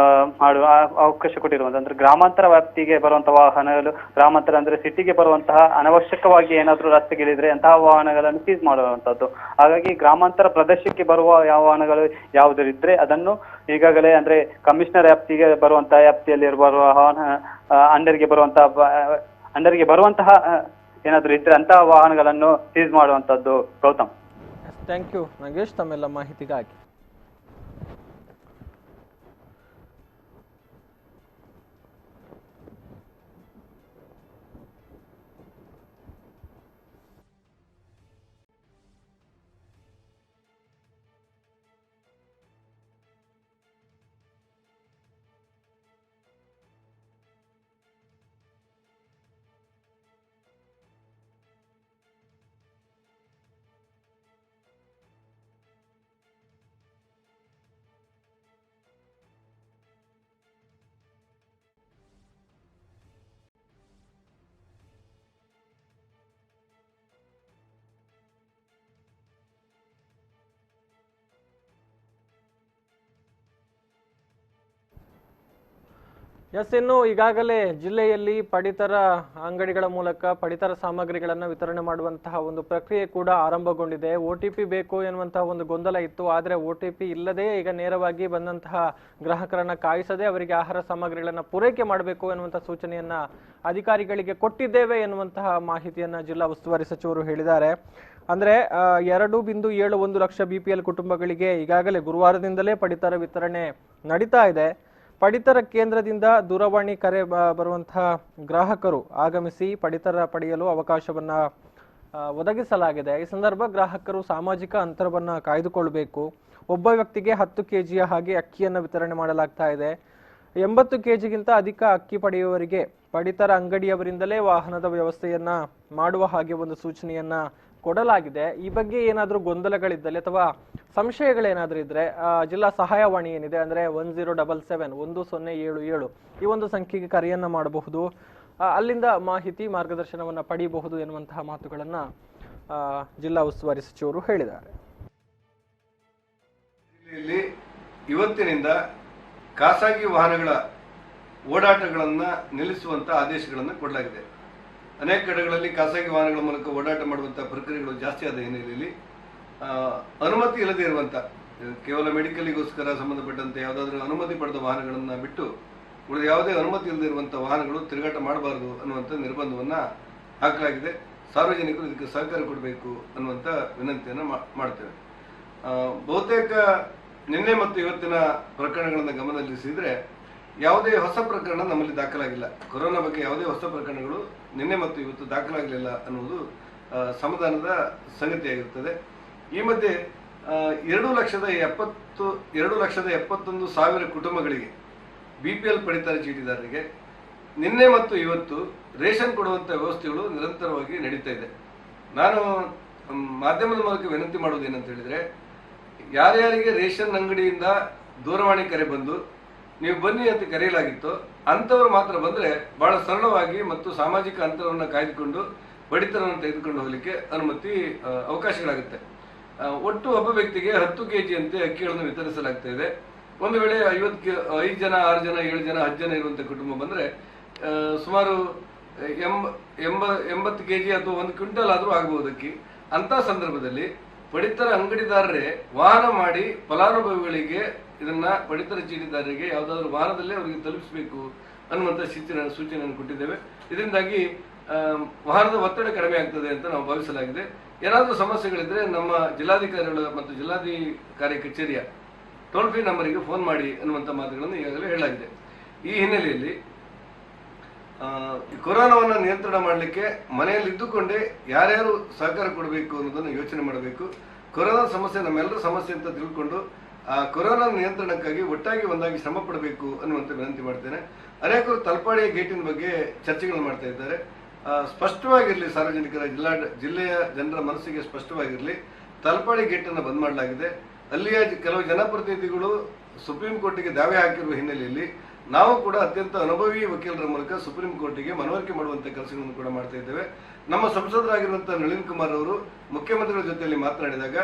ಮಾಡುವ ಅವಕಾಶ ಕೊಟ್ಟಿರುವಂತ. ಅಂದ್ರೆ ಗ್ರಾಮಾಂತರ ವ್ಯಾಪ್ತಿಗೆ ಬರುವಂತಹ ವಾಹನಗಳು, ಗ್ರಾಮಾಂತರ ಅಂದ್ರೆ ಸಿಟಿಗೆ ಬರುವಂತಹ ಅನವಶ್ಯಕವಾಗಿ ಏನಾದ್ರೂ ರಸ್ತೆಗಿಳಿದ್ರೆ ಅಂತಹ ವಾಹನಗಳನ್ನು ಸೀಸ್ ಮಾಡುವಂತದ್ದು. ಹಾಗಾಗಿ ಗ್ರಾಮಾಂತರ ಪ್ರದೇಶಕ್ಕೆ ಬರುವ ಯಾವ ವಾಹನಗಳು ಯಾವುದು ಇದ್ರೆ ಅದನ್ನು ಈಗಾಗಲೇ ಅಂದ್ರೆ ಕಮಿಷನರ್ ವ್ಯಾಪ್ತಿಗೆ ಬರುವಂತಹ ವ್ಯಾಪ್ತಿಯಲ್ಲಿ ಬರುವ ಅಂಡರ್ಗೆ ಬರುವಂತಹ ಏನಾದ್ರು ಇದ್ರೆ ಅಂತಹ ವಾಹನಗಳನ್ನು ಸೀಸ್ ಮಾಡುವಂತದ್ದು ಗೌತಮ್. ಥ್ಯಾಂಕ್ ಯು ನಾಗೇಶ್ ತಮ್ಮೆಲ್ಲ ಮಾಹಿತಿಗಾಗಿ. ಇನ್ನು ಈಗಾಗಲೇ ಜಿಲ್ಲೆಯಲ್ಲಿ ಪಡಿತರ ಅಂಗಡಿಗಳ ಮೂಲಕ ಪಡಿತರ ಸಾಮಗ್ರಿಗಳನ್ನು ವಿತರಣೆ ಮಾಡುವಂತಹ ಒಂದು ಪ್ರಕ್ರಿಯೆ ಕೂಡ ಆರಂಭಗೊಂಡಿದೆ. OTP ಬೇಕು ಎನ್ನುವಂತಹ ಒಂದು ಗೊಂದಲ ಇತ್ತು. ಆದರೆ OTP ಇಲ್ಲದೆ ಈಗ ನೇರವಾಗಿ ಬಂದಂತಹ ಗ್ರಾಹಕರನ್ನ ಕಾಯಿಸದೆ ಅವರಿಗೆ ಆಹಾರ ಸಾಮಗ್ರಿಗಳನ್ನು ಪೂರೈಕೆ ಮಾಡಬೇಕು ಎನ್ನುವಂತಹ ಸೂಚನೆಯನ್ನ ಅಧಿಕಾರಿಗಳಿಗೆ ಕೊಟ್ಟಿದ್ದೇವೆ ಎನ್ನುವಂತಹ ಮಾಹಿತಿಯನ್ನ ಜಿಲ್ಲಾ ಉಸ್ತುವಾರಿ ಸಚಿವರು ಹೇಳಿದ್ದಾರೆ. ಅಂದ್ರೆ 2.71 ಲಕ್ಷ BPL ಕುಟುಂಬಗಳಿಗೆ ಈಗಾಗಲೇ ಗುರುವಾರದಿಂದಲೇ ಪಡಿತರ ವಿತರಣೆ ನಡೀತಾ ಇದೆ. ಪಡಿತರ ಕೇಂದ್ರದಿಂದ ದೂರವಾಣಿ ಕರೆ ಬರುವಂತಹ ಗ್ರಾಹಕರು ಆಗಮಿಸಿ ಪಡಿತರ ಪಡೆಯಲು ಅವಕಾಶವನ್ನ ಒದಗಿಸಲಾಗಿದೆ. ಈ ಸಂದರ್ಭ ಗ್ರಾಹಕರು ಸಾಮಾಜಿಕ ಅಂತರವನ್ನ ಕಾಯ್ದುಕೊಳ್ಳಬೇಕು. ಒಬ್ಬ ವ್ಯಕ್ತಿಗೆ 10 kg ಹಾಗೆ ಅಕ್ಕಿಯನ್ನು ವಿತರಣೆ ಮಾಡಲಾಗ್ತಾ ಇದೆ. 80 kgಗಿಂತ ಅಧಿಕ ಅಕ್ಕಿ ಪಡೆಯುವವರಿಗೆ ಪಡಿತರ ಅಂಗಡಿಯವರಿಂದಲೇ ವಾಹನದ ವ್ಯವಸ್ಥೆಯನ್ನ ಮಾಡುವ ಹಾಗೆ ಒಂದು ಸೂಚನೆಯನ್ನ ಕೊಡಲಾಗಿದೆ. ಈ ಬಗ್ಗೆ ಏನಾದರೂ ಗೊಂದಲಗಳಿದ್ದಲ್ಲಿ ಅಥವಾ ಸಂಶಯಗಳೇನಾದ್ರೂ ಇದ್ರೆ ಜಿಲ್ಲಾ ಸಹಾಯವಾಣಿ ಏನಿದೆ ಅಂದ್ರೆ 1077 1077 ಈ ಒಂದು ಸಂಖ್ಯೆಗೆ ಕರೆಯನ್ನ ಮಾಡಬಹುದು. ಅಲ್ಲಿಂದ ಮಾಹಿತಿ ಮಾರ್ಗದರ್ಶನವನ್ನ ಪಡೆಯಬಹುದು ಎನ್ನುವಂತಹ ಮಾತುಗಳನ್ನ ಜಿಲ್ಲಾ ಉಸ್ತುವಾರಿ ಸಚಿವರು ಹೇಳಿದ್ದಾರೆ. ಜಿಲ್ಲೆಯಲ್ಲಿ ಇವತ್ತಿನಿಂದ ಖಾಸಗಿ ವಾಹನಗಳ ಓಡಾಟಗಳನ್ನು ನಿಲ್ಲಿಸುವಂತ ಆದೇಶಗಳನ್ನು ಕೊಡಲಾಗಿದೆ. ಅನೇಕ ಕಡೆಗಳಲ್ಲಿ ಖಾಸಗಿ ವಾಹನಗಳ ಮೂಲಕ ಓಡಾಟ ಮಾಡುವಂತಹ ಪ್ರಕ್ರಿಯೆಗಳು ಜಾಸ್ತಿ ಆದ ಹಿನ್ನೆಲೆಯಲ್ಲಿ ಅನುಮತಿ ಇಲ್ಲದೆ ಇರುವಂತ ಕೇವಲ ಮೆಡಿಕಲ್ಗೋಸ್ಕರ ಸಂಬಂಧಪಟ್ಟಂತೆ ಯಾವುದಾದ್ರೂ ಅನುಮತಿ ಪಡೆದ ವಾಹನಗಳನ್ನು ಬಿಟ್ಟು ಉಳಿದ ಯಾವುದೇ ಅನುಮತಿ ಇಲ್ಲದೆ ಇರುವಂತಹ ವಾಹನಗಳು ತಿರುಗಾಟ ಮಾಡಬಾರದು ಅನ್ನುವಂಥ ನಿರ್ಬಂಧವನ್ನ ಹಾಕಲಾಗಿದೆ. ಸಾರ್ವಜನಿಕರು ಇದಕ್ಕೆ ಸಹಕಾರ ಕೊಡಬೇಕು ಅನ್ನುವಂಥ ವಿನಂತಿಯನ್ನು ಮಾಡ್ತೇವೆ. ಬಹುತೇಕ ನಿನ್ನೆ ಮತ್ತು ಇವತ್ತಿನ ಪ್ರಕರಣಗಳನ್ನು ಗಮನದಲ್ಲಿರಿಸಿದ್ರೆ ಯಾವುದೇ ಹೊಸ ಪ್ರಕರಣ ನಮ್ಮಲ್ಲಿ ದಾಖಲಾಗಿಲ್ಲ. ಕೊರೋನಾ ಬಗ್ಗೆ ಯಾವುದೇ ಹೊಸ ಪ್ರಕರಣಗಳು ನಿನ್ನೆ ಮತ್ತು ಇವತ್ತು ದಾಖಲಾಗಲಿಲ್ಲ ಅನ್ನುವುದು ಸಮಾಧಾನದ ಸಂಗತಿಯಾಗಿರುತ್ತದೆ. ಈ ಮಧ್ಯೆ 2,71,000 ಕುಟುಂಬಗಳಿಗೆ BPL ಪಡಿತರ ಚೀಟಿದಾರರಿಗೆ ನಿನ್ನೆ ಮತ್ತು ಇವತ್ತು ರೇಷನ್ ಕೊಡುವಂತ ವ್ಯವಸ್ಥೆಗಳು ನಿರಂತರವಾಗಿ ನಡೀತಾ ಇದೆ. ನಾನು ಮಾಧ್ಯಮದ ಮೂಲಕ ವಿನಂತಿ ಮಾಡುವುದೇನಂತ ಹೇಳಿದ್ರೆ, ಯಾರ್ಯಾರಿಗೆ ರೇಷನ್ ಅಂಗಡಿಯಿಂದ ದೂರವಾಣಿ ಕರೆ ಬಂದು ನೀವು ಬನ್ನಿ ಅಂತ ಕರೆಯಲಾಗಿತ್ತು ಅಂತವರು ಮಾತ್ರ ಬಂದ್ರೆ ಬಹಳ ಸರಳವಾಗಿ ಮತ್ತು ಸಾಮಾಜಿಕ ಅಂತರವನ್ನು ಕಾಯ್ದುಕೊಂಡು ಪಡಿತರವನ್ನು ತೆಗೆದುಕೊಂಡು ಹೋಗಲಿಕ್ಕೆ ಅವಕಾಶಗಳಾಗುತ್ತೆ. ಒಟ್ಟು ಒಬ್ಬ ವ್ಯಕ್ತಿಗೆ 10 kg ಅಂತೆ ಅಕ್ಕಿಗಳನ್ನು ವಿತರಿಸಲಾಗ್ತಾ ಇದೆ. ಒಂದು ವೇಳೆ 5 ಜನ 6 ಜನ 7 ಜನ 10 ಜನ ಇರುವಂತ ಕುಟುಂಬ ಬಂದ್ರೆ ಸುಮಾರು 80 kg ಅಥವಾ 1 ಕ್ವಿಂಟಲ್ ಆದ್ರೂ ಆಗಬಹುದು ಅಕ್ಕಿ. ಅಂತ ಸಂದರ್ಭದಲ್ಲಿ ಪಡಿತರ ಅಂಗಡಿದಾರರೇ ವಾಹನ ಮಾಡಿ ಫಲಾನುಭವಿಗಳಿಗೆ ಇದನ್ನ ಪಡಿತರ ಚೀಟಿದಾರರಿಗೆ ಯಾವುದಾದ್ರೂ ವಾಹನದಲ್ಲೇ ಅವರಿಗೆ ತಲುಪಿಸಬೇಕು ಅನ್ನುವಂಥ ಸೂಚನೆಯನ್ನು ಕೊಟ್ಟಿದ್ದೇವೆ. ಇದರಿಂದಾಗಿ ವಾಹನದ ಒತ್ತಡ ಕಡಿಮೆ ಆಗ್ತದೆ ಅಂತ ನಾವು ಭಾವಿಸಲಾಗಿದೆ. ಏನಾದರೂ ಸಮಸ್ಯೆಗಳಿದ್ರೆ ನಮ್ಮ ಜಿಲ್ಲಾಧಿಕಾರಿಗಳ ಮತ್ತು ಜಿಲ್ಲಾಧಿಕಾರಿ ಕಚೇರಿಯ ಟೋಲ್ ಫ್ರೀ ನಂಬರಿಗೆ ಫೋನ್ ಮಾಡಿ ಅನ್ನುವಂಥ ಮಾತುಗಳನ್ನು ಈಗಾಗಲೇ ಹೇಳಲಾಗಿದೆ. ಈ ಹಿನ್ನೆಲೆಯಲ್ಲಿ ಕೊರೋನಾವನ್ನು ನಿಯಂತ್ರಣ ಮಾಡಲಿಕ್ಕೆ ಮನೆಯಲ್ಲಿ ಇದ್ದುಕೊಂಡೇ ಯಾರ್ಯಾರು ಸಹಕಾರ ಕೊಡಬೇಕು ಅನ್ನೋದನ್ನು ಯೋಚನೆ ಮಾಡಬೇಕು. ಕೊರೋನಾ ಸಮಸ್ಯೆ ನಮ್ಮೆಲ್ಲರ ಸಮಸ್ಯೆ ಅಂತ ತಿಳ್ಕೊಂಡು ಆ ಕೊರೋನಾ ನಿಯಂತ್ರಣಕ್ಕಾಗಿ ಒಟ್ಟಾಗಿ ಒಂದಾಗಿ ಶ್ರಮ ಪಡಬೇಕು ಅನ್ನುವಂಥ ವಿನಂತಿ ಮಾಡ್ತೇನೆ. ಅನೇಕರು ತಲಪಾಡಿಯ ಗೇಟಿನ ಬಗ್ಗೆ ಚರ್ಚೆಗಳನ್ನು ಮಾಡ್ತಾ ಇದ್ದಾರೆ. ಸ್ಪಷ್ಟವಾಗಿರಲಿ, ಸಾರ್ವಜನಿಕರ ಜಿಲ್ಲೆಯ ಜನರ ಮನಸ್ಸಿಗೆ ಸ್ಪಷ್ಟವಾಗಿರಲಿ, ತಲಪಾಡಿ ಗೇಟ್ ಅನ್ನು ಬಂದ್ ಮಾಡಲಾಗಿದೆ. ಅಲ್ಲಿಯ ಕೆಲವು ಜನಪ್ರತಿನಿಧಿಗಳು ಸುಪ್ರೀಂ ಕೋರ್ಟಿಗೆ ದಾವೆ ಹಾಕಿರುವ ಹಿನ್ನೆಲೆಯಲ್ಲಿ ನಾವು ಕೂಡ ಅತ್ಯಂತ ಅನುಭವಿ ವಕೀಲರ ಮೂಲಕ ಸುಪ್ರೀಂ ಕೋರ್ಟಿಗೆ ಮನವರಿಕೆ ಮಾಡುವಂತ ಕೆಲಸಗಳನ್ನು ಕೂಡ ಮಾಡ್ತಾ ಇದ್ದೇವೆ. ನಮ್ಮ ಸಂಸದರಾಗಿರುವಂತಹ ನಳಿನ್ ಕುಮಾರ್ ಅವರು ಮುಖ್ಯಮಂತ್ರಿಗಳ ಜೊತೆಯಲ್ಲಿ ಮಾತನಾಡಿದಾಗ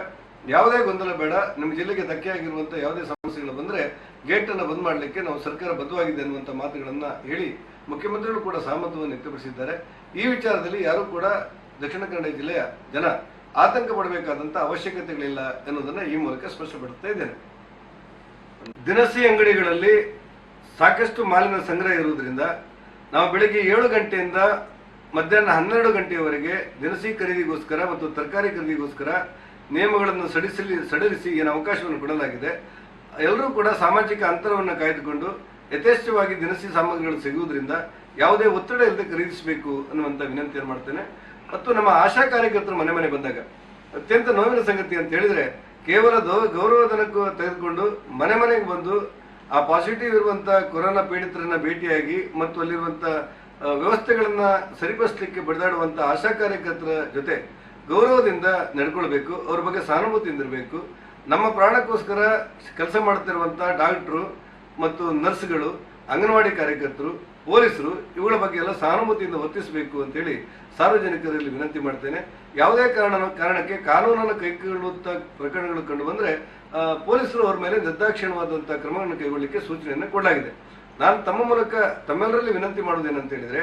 ಯಾವುದೇ ಗೊಂದಲ ಬೇಡ, ನಿಮ್ಮ ಜಿಲ್ಲೆಗೆ ಧಕ್ಕೆ ಆಗಿರುವಂತಹ ಯಾವುದೇ ಸಮಸ್ಯೆಗಳು ಬಂದ್ರೆ ಗೇಟ್ ಅನ್ನು ಬಂದ್ ಮಾಡಲಿಕ್ಕೆ ನಾವು ಸರ್ಕಾರ ಬದ್ಧವಾಗಿದೆ ಅನ್ನುವಂಥ ಮಾತುಗಳನ್ನ ಹೇಳಿ ಮುಖ್ಯಮಂತ್ರಿಗಳು ಕೂಡ ಸಹಮತವನ್ನು ವ್ಯಕ್ತಪಡಿಸಿದ್ದಾರೆ. ಈ ವಿಚಾರದಲ್ಲಿ ಯಾರು ಕೂಡ ದಕ್ಷಿಣ ಕನ್ನಡ ಜಿಲ್ಲೆಯ ಜನ ಆತಂಕ ಪಡಬೇಕಾದಂತ ಅವಶ್ಯಕತೆಗಳಿಲ್ಲ ಎನ್ನುವುದನ್ನ ಈ ಮೂಲಕ ಸ್ಪಷ್ಟಪಡಿಸ್ತಾ ಇದ್ದೇನೆ. ದಿನಸಿ ಅಂಗಡಿಗಳಲ್ಲಿ ಸಾಕಷ್ಟು ಮಾಲಿನ ಸಂಗ್ರಹ ಇರುವುದರಿಂದ ನಾವು ಬೆಳಿಗ್ಗೆ 7 ಗಂಟೆಯಿಂದ ಮಧ್ಯಾಹ್ನ 12 ಗಂಟೆಯವರೆಗೆ ದಿನಸಿ ಖರೀದಿಗೋಸ್ಕರ ಮತ್ತು ತರಕಾರಿ ಖರೀದಿಗೋಸ್ಕರ ನಿಯಮಗಳನ್ನು ಸಡಿಲಿಸಿ ಏನು ಅವಕಾಶವನ್ನು ಕೊಡಲಾಗಿದೆ. ಎಲ್ಲರೂ ಕೂಡ ಸಾಮಾಜಿಕ ಅಂತರವನ್ನು ಕಾಯ್ದುಕೊಂಡು ಯಥೇಚ್ಛವಾಗಿ ದಿನಸಿ ಸಾಮಗ್ರಿಗಳು ಸಿಗುವುದರಿಂದ ಯಾವುದೇ ಒತ್ತಡ ಇಲ್ಲದೆ ಖರೀದಿಸಬೇಕು ಅನ್ನುವಂಥ ವಿನಂತಿಯನ್ನು ಮಾಡ್ತೇನೆ. ಮತ್ತು ನಮ್ಮ ಆಶಾ ಕಾರ್ಯಕರ್ತರು ಮನೆ ಮನೆ ಬಂದಾಗ ಅತ್ಯಂತ ನೋವಿನ ಸಂಗತಿ ಅಂತ ಹೇಳಿದ್ರೆ, ಕೇವಲ ಗೌರವಧನಕ್ಕೂ ತೆಗೆದುಕೊಂಡು ಮನೆ ಮನೆಗೆ ಬಂದು ಆ ಪಾಸಿಟಿವ್ ಇರುವಂತಹ ಕೊರೋನಾ ಪೀಡಿತರನ್ನ ಭೇಟಿಯಾಗಿ ಮತ್ತು ಅಲ್ಲಿರುವಂತ ವ್ಯವಸ್ಥೆಗಳನ್ನ ಸರಿಪಡಿಸಲಿಕ್ಕೆ ಬಡಿದಾಡುವಂತ ಆಶಾ ಕಾರ್ಯಕರ್ತರ ಜೊತೆ ಗೌರವದಿಂದ ನಡ್ಕೊಳ್ಬೇಕು, ಅವ್ರ ಬಗ್ಗೆ ಸಹಾನುಭೂತಿಯಿಂದ ಇರಬೇಕು. ನಮ್ಮ ಪ್ರಾಣಕ್ಕೋಸ್ಕರ ಕೆಲಸ ಮಾಡ್ತಿರುವಂತಹ ಡಾಕ್ಟ್ರು ಮತ್ತು ನರ್ಸ್ಗಳು, ಅಂಗನವಾಡಿ ಕಾರ್ಯಕರ್ತರು, ಪೊಲೀಸರು ಇವುಗಳ ಬಗ್ಗೆ ಎಲ್ಲ ಸಹಾನುಭೂತಿಯಿಂದ ವರ್ತಿಸಬೇಕು ಅಂತೇಳಿ ಸಾರ್ವಜನಿಕರಲ್ಲಿ ವಿನಂತಿ ಮಾಡ್ತೇನೆ. ಯಾವುದೇ ಕಾರಣಕ್ಕೆ ಕಾನೂನನ್ನು ಕೈಗೊಳ್ಳುವಂತ ಪ್ರಕರಣಗಳು ಕಂಡು ಬಂದ್ರೆ ಪೊಲೀಸರು ಅವರ ಮೇಲೆ ನಿರ್ದಾಕ್ಷಿಣ್ಯವಾದಂತಹ ಕ್ರಮವನ್ನು ಕೈಗೊಳ್ಳಲಿಕ್ಕೆ ಸೂಚನೆಯನ್ನು ಕೊಡಲಾಗಿದೆ. ನಾನು ತಮ್ಮ ಮೂಲಕ ತಮ್ಮೆಲ್ಲರಲ್ಲಿ ವಿನಂತಿ ಮಾಡುವುದೇನಂತ ಹೇಳಿದ್ರೆ,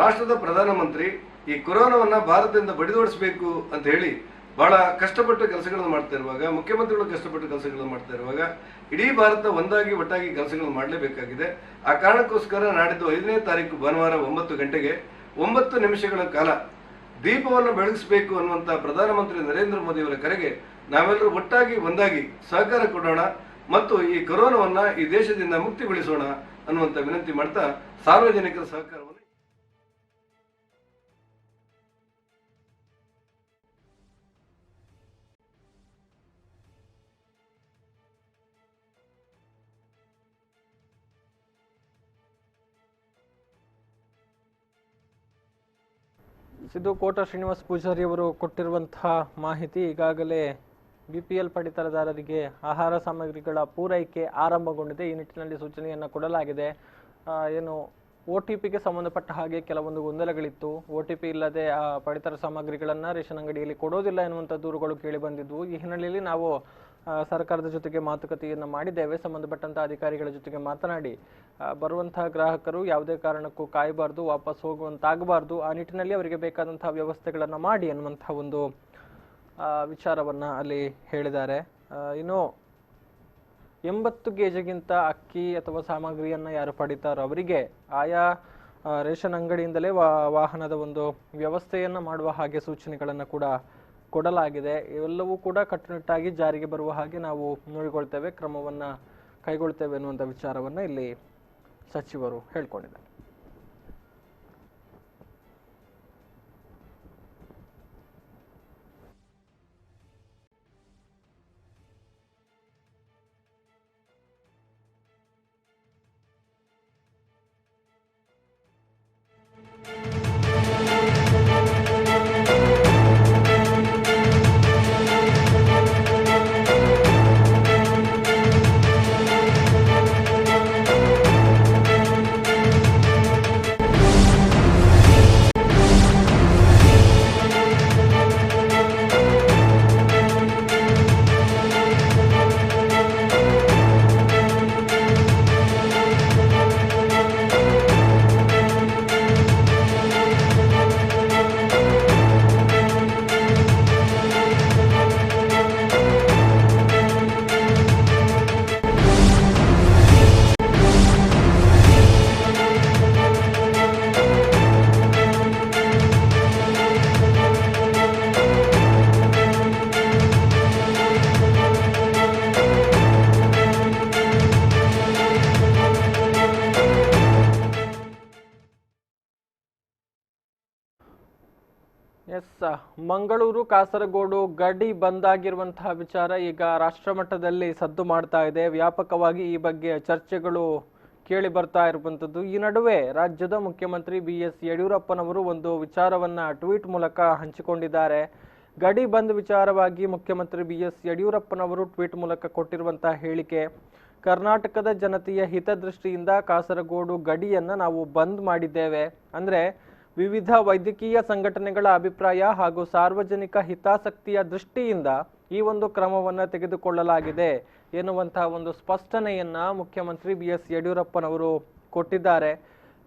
ರಾಷ್ಟ್ರದ ಪ್ರಧಾನಮಂತ್ರಿ ಈ ಕೊರೋನಾವನ್ನ ಭಾರತದಿಂದ ಬಡಿದೋಡಿಸಬೇಕು ಅಂತ ಹೇಳಿ ಬಹಳ ಕಷ್ಟಪಟ್ಟು ಕೆಲಸಗಳನ್ನು ಮಾಡ್ತಾ ಇರುವಾಗ, ಮುಖ್ಯಮಂತ್ರಿಗಳು ಕಷ್ಟಪಟ್ಟು ಕೆಲಸಗಳನ್ನು ಮಾಡ್ತಾ ಇರುವಾಗ ಇಡೀ ಭಾರತ ಒಟ್ಟಾಗಿ ಕೆಲಸಗಳನ್ನು ಮಾಡಲೇಬೇಕಾಗಿದೆ. ಆ ಕಾರಣಕ್ಕೋಸ್ಕರ ನಾಡಿದ್ದು 5ನೇ ತಾರೀಕು ಭಾನುವಾರ 9 ಗಂಟೆಗೆ 9 ನಿಮಿಷಗಳ ಕಾಲ ದೀಪವನ್ನು ಬೆಳಗಿಸಬೇಕು ಅನ್ನುವಂಥ ಪ್ರಧಾನಮಂತ್ರಿ ನರೇಂದ್ರ ಮೋದಿ ಅವರ ಕರೆಗೆ ನಾವೆಲ್ಲರೂ ಒಟ್ಟಾಗಿ ಒಂದಾಗಿ ಸಹಕಾರ ಕೊಡೋಣ ಮತ್ತು ಈ ಕೊರೋನಾವನ್ನ ಈ ದೇಶದಿಂದ ಮುಕ್ತಿಗೊಳಿಸೋಣ ಅನ್ನುವಂಥ ವಿನಂತಿ ಮಾಡ್ತಾ ಸಾರ್ವಜನಿಕರ ಸಹಕಾರವನ್ನು ಸಿದ್ದು ಕೋಟ ಶ್ರೀನಿವಾಸ್ ಪೂಜಾರಿ ಅವರು ಕೊಟ್ಟಿರುವಂತಹ ಮಾಹಿತಿ. ಈಗಾಗಲೇ BPL ಪಡಿತರದಾರರಿಗೆ ಆಹಾರ ಸಾಮಗ್ರಿಗಳ ಪೂರೈಕೆ ಆರಂಭಗೊಂಡಿದೆ. ಈ ನಿಟ್ಟಿನಲ್ಲಿ ಸೂಚನೆಯನ್ನು ಕೊಡಲಾಗಿದೆ. ಏನು OTPಗೆ ಸಂಬಂಧಪಟ್ಟ ಹಾಗೆ ಕೆಲವೊಂದು ಗೊಂದಲಗಳಿತ್ತು. OTP ಇಲ್ಲದೆ ಆ ಪಡಿತರ ಸಾಮಗ್ರಿಗಳನ್ನು ರೇಷನ್ ಅಂಗಡಿಯಲ್ಲಿ ಕೊಡೋದಿಲ್ಲ ಎನ್ನುವಂಥ ದೂರುಗಳು ಕೇಳಿ ಬಂದಿದ್ವು. ಈ ಹಿನ್ನೆಲೆಯಲ್ಲಿ ನಾವು ಸರ್ಕಾರದ ಜೊತೆಗೆ ಮಾತುಕತೆಯನ್ನು ಮಾಡಿದ್ದೇವೆ. ಸಂಬಂಧಪಟ್ಟಂತಹ ಅಧಿಕಾರಿಗಳ ಜೊತೆಗೆ ಮಾತನಾಡಿ ಬರುವಂತಹ ಗ್ರಾಹಕರು ಯಾವುದೇ ಕಾರಣಕ್ಕೂ ಕಾಯಬಾರ್ದು, ವಾಪಸ್ ಹೋಗುವಂತಾಗಬಾರ್ದು, ಆ ನಿಟ್ಟಿನಲ್ಲಿ ಅವರಿಗೆ ಬೇಕಾದಂತಹ ವ್ಯವಸ್ಥೆಗಳನ್ನು ಮಾಡಿ ಅನ್ನುವಂತಹ ಒಂದು ವಿಚಾರವನ್ನ ಅಲ್ಲಿ ಹೇಳಿದ್ದಾರೆ. ಇನ್ನು 80 kgಗಿಂತ ಅಕ್ಕಿ ಅಥವಾ ಸಾಮಗ್ರಿಯನ್ನ ಯಾರು ಪಡಿತಾರೋ ಅವರಿಗೆ ಆಯಾ ರೇಷನ್ ಅಂಗಡಿಯಿಂದಲೇ ವಾಹನದ ಒಂದು ವ್ಯವಸ್ಥೆಯನ್ನ ಮಾಡುವ ಹಾಗೆ ಸೂಚನೆಗಳನ್ನು ಕೂಡ ಕೊಡಲಾಗಿದೆ. ಇವೆಲ್ಲವೂ ಕೂಡ ಕಟ್ಟುನಿಟ್ಟಾಗಿ ಜಾರಿಗೆ ಬರುವ ಹಾಗೆ ನಾವು ನೋಡಿಕೊಳ್ತೇವೆ, ಕ್ರಮವನ್ನ ಕೈಗೊಳ್ತೇವೆ ಅನ್ನುವಂಥ ವಿಚಾರವನ್ನ ಇಲ್ಲಿ ಸಚಿವರು ಹೇಳ್ಕೊಂಡಿದ್ದಾರೆ. ಎಸ್, ಮಂಗಳೂರು ಕಾಸರಗೋಡು ಗಡಿ ಬಂದ್ ಆಗಿರುವಂತಹ ವಿಚಾರ ಈಗ ರಾಷ್ಟ್ರ ಮಟ್ಟದಲ್ಲಿ ಸದ್ದು ಮಾಡ್ತಾ ಇದೆ. ವ್ಯಾಪಕವಾಗಿ ಈ ಬಗ್ಗೆ ಚರ್ಚೆಗಳು ಕೇಳಿ ಬರ್ತಾ ಇರುವಂಥದ್ದು. ಈ ನಡುವೆ ರಾಜ್ಯದ ಮುಖ್ಯಮಂತ್ರಿ BS ಯಡಿಯೂರಪ್ಪನವರು ಒಂದು ವಿಚಾರವನ್ನ ಟ್ವೀಟ್ ಮೂಲಕ ಹಂಚಿಕೊಂಡಿದ್ದಾರೆ. ಗಡಿ ಬಂದ್ ವಿಚಾರವಾಗಿ ಮುಖ್ಯಮಂತ್ರಿ BS ಯಡಿಯೂರಪ್ಪನವರು ಟ್ವೀಟ್ ಮೂಲಕ ಕೊಟ್ಟಿರುವಂತಹ ಹೇಳಿಕೆ, ಕರ್ನಾಟಕದ ಜನತೆಯ ಹಿತದೃಷ್ಟಿಯಿಂದ ಕಾಸರಗೋಡು ಗಡಿಯನ್ನ ನಾವು ಬಂದ್ ಮಾಡಿದ್ದೇವೆ. ಅಂದ್ರೆ ವಿವಿಧ ವೈದ್ಯಕೀಯ ಸಂಘಟನೆಗಳ ಅಭಿಪ್ರಾಯ ಹಾಗೂ ಸಾರ್ವಜನಿಕ ಹಿತಾಸಕ್ತಿಯ ದೃಷ್ಟಿಯಿಂದ ಈ ಒಂದು ಕ್ರಮವನ್ನು ತೆಗೆದುಕೊಳ್ಳಲಾಗಿದೆ ಎನ್ನುವಂತಹ ಒಂದು ಸ್ಪಷ್ಟನೆಯನ್ನ ಮುಖ್ಯಮಂತ್ರಿ BS ಯಡಿಯೂರಪ್ಪನವರು ಕೊಟ್ಟಿದ್ದಾರೆ.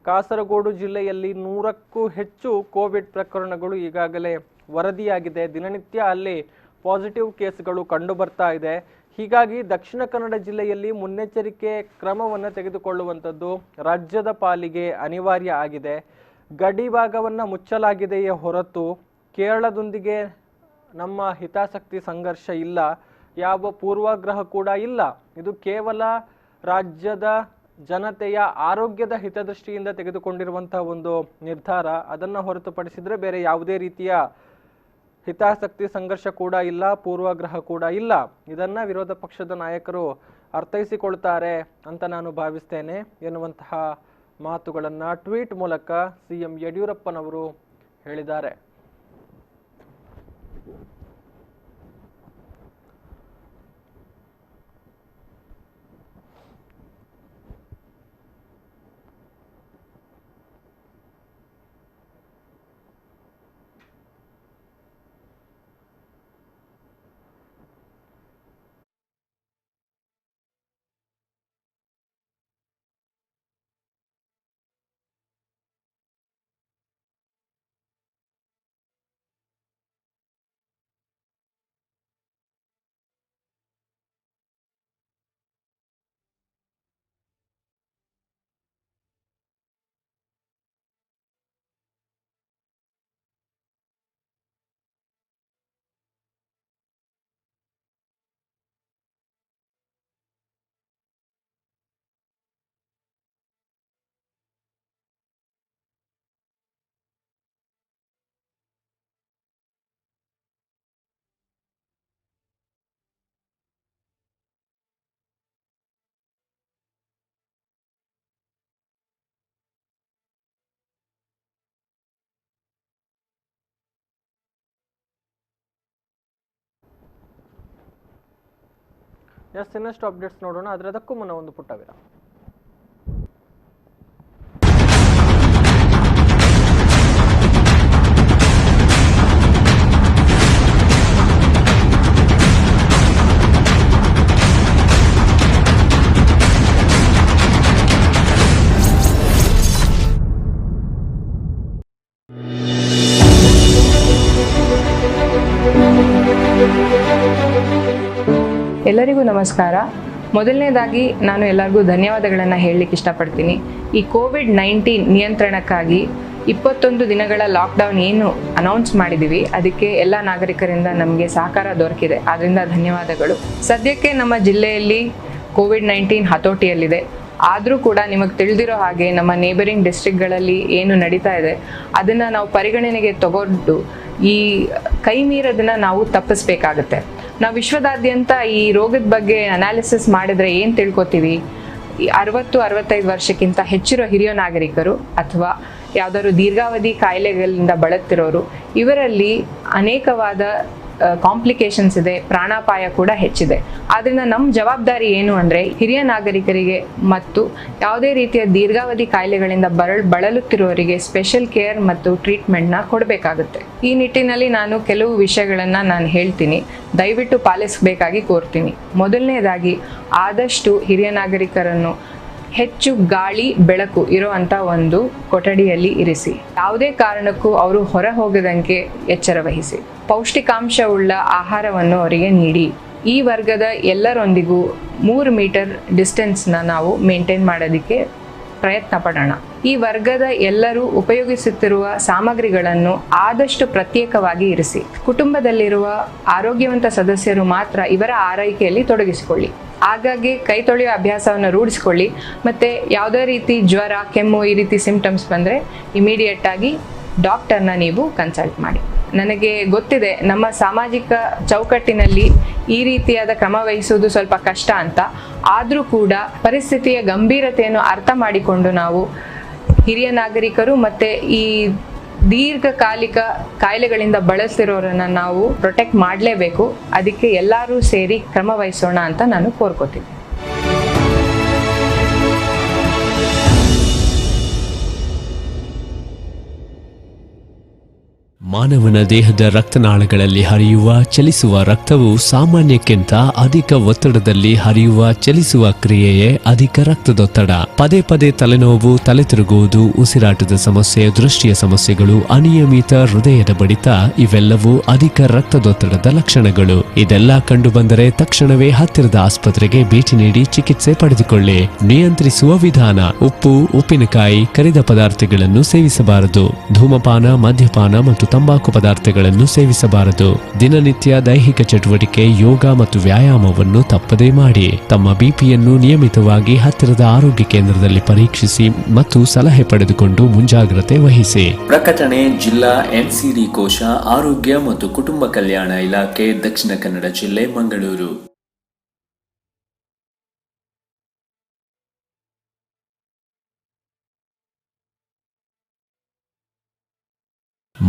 ಕಾಸರಗೋಡು ಜಿಲ್ಲೆಯಲ್ಲಿ 100ಕ್ಕೂ ಹೆಚ್ಚು ಕೋವಿಡ್ ಪ್ರಕರಣಗಳು ಈಗಾಗಲೇ ವರದಿಯಾಗಿದೆ. ದಿನನಿತ್ಯ ಅಲ್ಲಿ ಪಾಸಿಟಿವ್ ಕೇಸ್ಗಳು ಕಂಡು ಬರ್ತಾ ಇದೆ. ಹೀಗಾಗಿ ದಕ್ಷಿಣ ಕನ್ನಡ ಜಿಲ್ಲೆಯಲ್ಲಿ ಮುನ್ನೆಚ್ಚರಿಕೆ ಕ್ರಮವನ್ನು ತೆಗೆದುಕೊಳ್ಳುವಂಥದ್ದು ರಾಜ್ಯದ ಪಾಲಿಗೆ ಅನಿವಾರ್ಯ ಆಗಿದೆ. ಗಡಿ ಭಾಗವನ್ನು ಮುಚ್ಚಲಾಗಿದೆಯೇ ಹೊರತು ಕೇರಳದೊಂದಿಗೆ ನಮ್ಮ ಹಿತಾಸಕ್ತಿ ಸಂಘರ್ಷ ಇಲ್ಲ, ಯಾವ ಪೂರ್ವಾಗ್ರಹ ಕೂಡ ಇಲ್ಲ. ಇದು ಕೇವಲ ರಾಜ್ಯದ ಜನತೆಯ ಆರೋಗ್ಯದ ಹಿತದೃಷ್ಟಿಯಿಂದ ತೆಗೆದುಕೊಂಡಿರುವಂತಹ ಒಂದು ನಿರ್ಧಾರ. ಅದನ್ನು ಹೊರತುಪಡಿಸಿದರೆ ಬೇರೆ ಯಾವುದೇ ರೀತಿಯ ಹಿತಾಸಕ್ತಿ ಸಂಘರ್ಷ ಕೂಡ ಇಲ್ಲ, ಪೂರ್ವಾಗ್ರಹ ಕೂಡ ಇಲ್ಲ. ಇದನ್ನ ವಿರೋಧ ಪಕ್ಷದ ನಾಯಕರು ಅರ್ಥೈಸಿಕೊಳ್ತಾರೆ ಅಂತ ನಾನು ಭಾವಿಸ್ತೇನೆ ಎನ್ನುವಂತಹ ಮಾತುಗಳನ್ನು ಟ್ವೀಟ್ ಮೂಲಕ CM ಯಡಿಯೂರಪ್ಪನವರು ಹೇಳಿದ್ದಾರೆ. ಇನ್ನಷ್ಟು ಅಪ್ಡೇಟ್ಸ್ ನೋಡೋಣ. ಅದಕ್ಕೂ ಮುನ್ನ ಒಂದು ಪುಟ್ಟ ವಿರಾಮ. ಎಲ್ಲರಿಗೂ ನಮಸ್ಕಾರ. ಮೊದಲನೇದಾಗಿ ನಾನು ಎಲ್ಲರಿಗೂ ಧನ್ಯವಾದಗಳನ್ನು ಹೇಳಲಿಕ್ಕೆ ಇಷ್ಟಪಡ್ತೀನಿ. ಈ COVID-19 ನಿಯಂತ್ರಣಕ್ಕಾಗಿ 21 ದಿನಗಳ ಲಾಕ್ಡೌನ್ ಏನು ಅನೌನ್ಸ್ ಮಾಡಿದ್ದೀವಿ, ಅದಕ್ಕೆ ಎಲ್ಲ ನಾಗರಿಕರಿಂದ ನಮಗೆ ಸಹಕಾರ ದೊರಕಿದೆ. ಆದ್ದರಿಂದ ಧನ್ಯವಾದಗಳು. ಸದ್ಯಕ್ಕೆ ನಮ್ಮ ಜಿಲ್ಲೆಯಲ್ಲಿ COVID-19 ಹತೋಟಿಯಲ್ಲಿದೆ. ಆದರೂ ಕೂಡ ನಿಮಗೆ ತಿಳಿದಿರೋ ಹಾಗೆ ನಮ್ಮ ನೇಬರಿಂಗ್ ಡಿಸ್ಟ್ರಿಕ್ಟ್ಗಳಲ್ಲಿ ಏನು ನಡೀತಾ ಇದೆ ಅದನ್ನು ನಾವು ಪರಿಗಣನೆಗೆ ತಗೊಂಡು ಈ ಕೈ ಮೀರೋದನ್ನು ನಾವು ತಪ್ಪಿಸ್ಬೇಕಾಗತ್ತೆ. ನಾವು ವಿಶ್ವದಾದ್ಯಂತ ಈ ರೋಗದ ಬಗ್ಗೆ ಅನಾಲಿಸಿಸ್ ಮಾಡಿದ್ರೆ ಏನು ತಿಳ್ಕೊತೀವಿ, 60-65 ವರ್ಷಕ್ಕಿಂತ ಹೆಚ್ಚಿರೋ ಹಿರಿಯ ನಾಗರಿಕರು ಅಥವಾ ಯಾವುದಾದ್ರು ದೀರ್ಘಾವಧಿ ಕಾಯಿಲೆಗಳಿಂದ ಬಳಲ್ತಿರೋರು, ಇವರಲ್ಲಿ ಅನೇಕವಾದ ಕಾಂಪ್ಲಿಕೇಶನ್ಸ್ ಇದೆ, ಪ್ರಾಣಾಪಾಯ ಕೂಡ ಹೆಚ್ಚಿದೆ. ಆದ್ದರಿಂದ ನಮ್ಮ ಜವಾಬ್ದಾರಿ ಏನು ಅಂದರೆ ಹಿರಿಯ ನಾಗರಿಕರಿಗೆ ಮತ್ತು ಯಾವುದೇ ರೀತಿಯ ದೀರ್ಘಾವಧಿ ಕಾಯಿಲೆಗಳಿಂದ ಬಳಲುತ್ತಿರುವವರಿಗೆ ಸ್ಪೆಷಲ್ ಕೇರ್ ಮತ್ತು ಟ್ರೀಟ್ಮೆಂಟ್ನ ಕೊಡಬೇಕಾಗುತ್ತೆ. ಈ ನಿಟ್ಟಿನಲ್ಲಿ ನಾನು ಕೆಲವು ವಿಷಯಗಳನ್ನು ನಾನು ಹೇಳ್ತೀನಿ, ದಯವಿಟ್ಟು ಪಾಲಿಸಬೇಕಾಗಿ ಕೋರ್ತೀನಿ. ಮೊದಲನೇದಾಗಿ ಆದಷ್ಟು ಹಿರಿಯ ನಾಗರಿಕರನ್ನು ಹೆಚ್ಚು ಗಾಳಿ ಬೆಳಕು ಇರುವಂಥ ಒಂದು ಕೊಠಡಿಯಲ್ಲಿ ಇರಿಸಿ. ಯಾವುದೇ ಕಾರಣಕ್ಕೂ ಅವರು ಹೊರ ಹೋಗದಂತೆ ಎಚ್ಚರ ವಹಿಸಿ. ಪೌಷ್ಟಿಕಾಂಶವುಳ್ಳ ಆಹಾರವನ್ನು ಅವರಿಗೆ ನೀಡಿ. ಈ ವರ್ಗದ ಎಲ್ಲರೊಂದಿಗೂ 3 ಮೀಟರ್ ಡಿಸ್ಟೆನ್ಸ್ನ ನಾವು ಮೇಂಟೈನ್ ಮಾಡೋದಕ್ಕೆ ಪ್ರಯತ್ನ ಪಡೋಣ. ಈ ವರ್ಗದ ಎಲ್ಲರೂ ಉಪಯೋಗಿಸುತ್ತಿರುವ ಸಾಮಗ್ರಿಗಳನ್ನು ಆದಷ್ಟು ಪ್ರತ್ಯೇಕವಾಗಿ ಇರಿಸಿ. ಕುಟುಂಬದಲ್ಲಿರುವ ಆರೋಗ್ಯವಂತ ಸದಸ್ಯರು ಮಾತ್ರ ಇವರ ಆರೈಕೆಯಲ್ಲಿ ತೊಡಗಿಸಿಕೊಳ್ಳಿ. ಆಗಾಗ್ಗೆ ಕೈ ತೊಳೆಯುವ ಅಭ್ಯಾಸವನ್ನು ರೂಢಿಸಿಕೊಳ್ಳಿ. ಮತ್ತು ಯಾವುದೇ ರೀತಿ ಜ್ವರ, ಕೆಮ್ಮು ಈ ರೀತಿ ಸಿಂಪ್ಟಮ್ಸ್ ಬಂದರೆ ಇಮಿಡಿಯೇಟ್ ಆಗಿ ಡಾಕ್ಟರ್ನ ನೀವು ಕನ್ಸಲ್ಟ್ ಮಾಡಿ. ನನಗೆ ಗೊತ್ತಿದೆ ನಮ್ಮ ಸಾಮಾಜಿಕ ಚೌಕಟ್ಟಿನಲ್ಲಿ ಈ ರೀತಿಯಾದ ಕ್ರಮ ವಹಿಸುವುದು ಸ್ವಲ್ಪ ಕಷ್ಟ ಅಂತ. ಆದರೂ ಕೂಡ ಪರಿಸ್ಥಿತಿಯ ಗಂಭೀರತೆಯನ್ನು ಅರ್ಥ ಮಾಡಿಕೊಂಡು ನಾವು ಹಿರಿಯ ನಾಗರಿಕರು ಮತ್ತು ಈ ದೀರ್ಘಕಾಲಿಕ ಕಾಯಿಲೆಗಳಿಂದ ಬಳಲ್ತಿರೋರನ್ನ ನಾವು ಪ್ರೊಟೆಕ್ಟ್ ಮಾಡಲೇಬೇಕು. ಅದಕ್ಕೆ ಎಲ್ಲರೂ ಸೇರಿ ಕ್ರಮ ವಹಿಸೋಣ ಅಂತ ನಾನು ಕೋರ್ಕೋತೀನಿ. ಮಾನವನ ದೇಹದ ರಕ್ತನಾಳಗಳಲ್ಲಿ ಹರಿಯುವ ಚಲಿಸುವ ರಕ್ತವು ಸಾಮಾನ್ಯಕ್ಕಿಂತ ಅಧಿಕ ಒತ್ತಡದಲ್ಲಿ ಹರಿಯುವ ಚಲಿಸುವ ಕ್ರಿಯೆಯೇ ಅಧಿಕ ರಕ್ತದೊತ್ತಡ. ಪದೇ ಪದೇ ತಲೆನೋವು, ತಲೆ ತಿರುಗುವುದು, ಉಸಿರಾಟದ ಸಮಸ್ಯೆ, ದೃಷ್ಟಿಯ ಸಮಸ್ಯೆಗಳು, ಅನಿಯಮಿತ ಹೃದಯದ ಬಡಿತ ಇವೆಲ್ಲವೂ ಅಧಿಕ ರಕ್ತದೊತ್ತಡದ ಲಕ್ಷಣಗಳು. ಇದೆಲ್ಲ ಕಂಡು ಬಂದರೆ ತಕ್ಷಣವೇ ಹತ್ತಿರದ ಆಸ್ಪತ್ರೆಗೆ ಭೇಟಿ ನೀಡಿ ಚಿಕಿತ್ಸೆ ಪಡೆದುಕೊಳ್ಳಿ. ನಿಯಂತ್ರಿಸುವ ವಿಧಾನ: ಉಪ್ಪು, ಉಪ್ಪಿನಕಾಯಿ, ಕರಿದ ಪದಾರ್ಥಗಳನ್ನು ಸೇವಿಸಬಾರದು. ಧೂಮಪಾನ, ಮದ್ಯಪಾನ ಮತ್ತು ತಂಬಾಕು ಪದಾರ್ಥಗಳನ್ನು ಸೇವಿಸಬಾರದು. ದಿನನಿತ್ಯ ದೈಹಿಕ ಚಟುವಟಿಕೆ, ಯೋಗ ಮತ್ತು ವ್ಯಾಯಾಮವನ್ನು ತಪ್ಪದೇ ಮಾಡಿ. ತಮ್ಮ ಬಿಪಿಯನ್ನು ನಿಯಮಿತವಾಗಿ ಹತ್ತಿರದ ಆರೋಗ್ಯ ಕೇಂದ್ರದಲ್ಲಿ ಪರೀಕ್ಷಿಸಿ ಮತ್ತು ಸಲಹೆ ಪಡೆದುಕೊಂಡು ಮುಂಜಾಗ್ರತೆ ವಹಿಸಿ. ಪ್ರಕಟಣೆ ಜಿಲ್ಲಾ ಎನ್ಸಿಡಿ ಕೋಶ, ಆರೋಗ್ಯ ಮತ್ತು ಕುಟುಂಬ ಕಲ್ಯಾಣ ಇಲಾಖೆ, ದಕ್ಷಿಣ ಕನ್ನಡ ಜಿಲ್ಲೆ, ಮಂಗಳೂರು.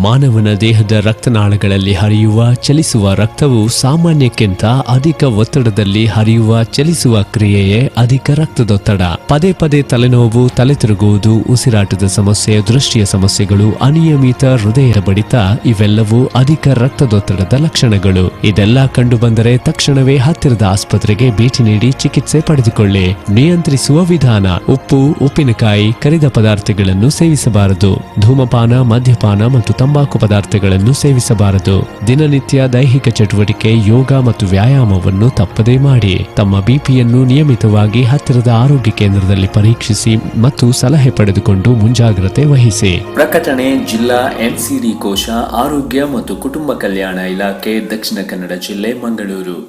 ಮಾನವನ ದೇಹದ ರಕ್ತನಾಳಗಳಲ್ಲಿ ಹರಿಯುವ ಚಲಿಸುವ ರಕ್ತವು ಸಾಮಾನ್ಯಕ್ಕಿಂತ ಅಧಿಕ ಒತ್ತಡದಲ್ಲಿ ಹರಿಯುವ ಚಲಿಸುವ ಕ್ರಿಯೆಯೇ ಅಧಿಕ ರಕ್ತದೊತ್ತಡ. ಪದೇ ಪದೇ ತಲೆನೋವು, ತಲೆ ತಿರುಗುವುದು, ಉಸಿರಾಟದ ಸಮಸ್ಯೆ, ದೃಷ್ಟಿಯ ಸಮಸ್ಯೆಗಳು, ಅನಿಯಮಿತ ಹೃದಯದ ಬಡಿತ ಇವೆಲ್ಲವೂ ಅಧಿಕ ರಕ್ತದೊತ್ತಡದ ಲಕ್ಷಣಗಳು. ಇದೆಲ್ಲ ಕಂಡು ಬಂದರೆ ತಕ್ಷಣವೇ ಹತ್ತಿರದ ಆಸ್ಪತ್ರೆಗೆ ಭೇಟಿ ನೀಡಿ ಚಿಕಿತ್ಸೆ ಪಡೆದುಕೊಳ್ಳಿ. ನಿಯಂತ್ರಿಸುವ ವಿಧಾನ: ಉಪ್ಪು, ಉಪ್ಪಿನಕಾಯಿ, ಕರಿದ ಪದಾರ್ಥಗಳನ್ನು ಸೇವಿಸಬಾರದು. ಧೂಮಪಾನ, ಮದ್ಯಪಾನ ಮತ್ತು ತಂಬಾಕು ಪದಾರ್ಥಗಳನ್ನು ಸೇವಿಸಬಾರದು. ದಿನನಿತ್ಯ ದೈಹಿಕ ಚಟುವಟಿಕೆ, ಯೋಗ ಮತ್ತು ವ್ಯಾಯಾಮವನ್ನು ತಪ್ಪದೇ ಮಾಡಿ. ತಮ್ಮ ಬಿಪಿಯನ್ನು ನಿಯಮಿತವಾಗಿ ಹತ್ತಿರದ ಆರೋಗ್ಯ ಕೇಂದ್ರದಲ್ಲಿ ಪರೀಕ್ಷಿಸಿ ಮತ್ತು ಸಲಹೆ ಪಡೆದುಕೊಂಡು ಮುಂಜಾಗ್ರತೆ ವಹಿಸಿ. ಪ್ರಕಟಣೆ ಜಿಲ್ಲಾ ಎನ್ಸಿಡಿ ಕೋಶ, ಆರೋಗ್ಯ ಮತ್ತು ಕುಟುಂಬ ಕಲ್ಯಾಣ ಇಲಾಖೆ, ದಕ್ಷಿಣ ಕನ್ನಡ ಜಿಲ್ಲೆ, ಮಂಗಳೂರು.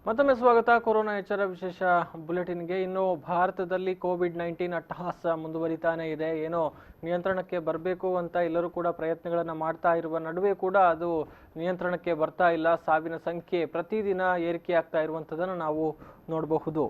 ಮತ್ತೊಮ್ಮೆ ಸ್ವಾಗತ. ಕೊರೋನಾ ಎಚ್ಚರ ವಿಶೇಷ ಬುಲೆಟಿನ್ಗೆ. ಇನ್ನು ಭಾರತದಲ್ಲಿ ಕೋವಿಡ್-19 ಅಟ್ಟಹಾಸ ಮುಂದುವರಿತಾನೆ ಇದೆ. ಏನೋ ನಿಯಂತ್ರಣಕ್ಕೆ ಬರಬೇಕು ಅಂತ ಎಲ್ಲರೂ ಕೂಡ ಪ್ರಯತ್ನಗಳನ್ನು ಮಾಡ್ತಾ ಇರುವ ನಡುವೆ ಕೂಡ ಅದು ನಿಯಂತ್ರಣಕ್ಕೆ ಬರ್ತಾ ಇಲ್ಲ. ಸಾವಿನ ಸಂಖ್ಯೆ ಪ್ರತಿದಿನ ಏರಿಕೆ ಆಗ್ತಾ ಇರುವಂಥದ್ದನ್ನು ನಾವು ನೋಡಬಹುದು.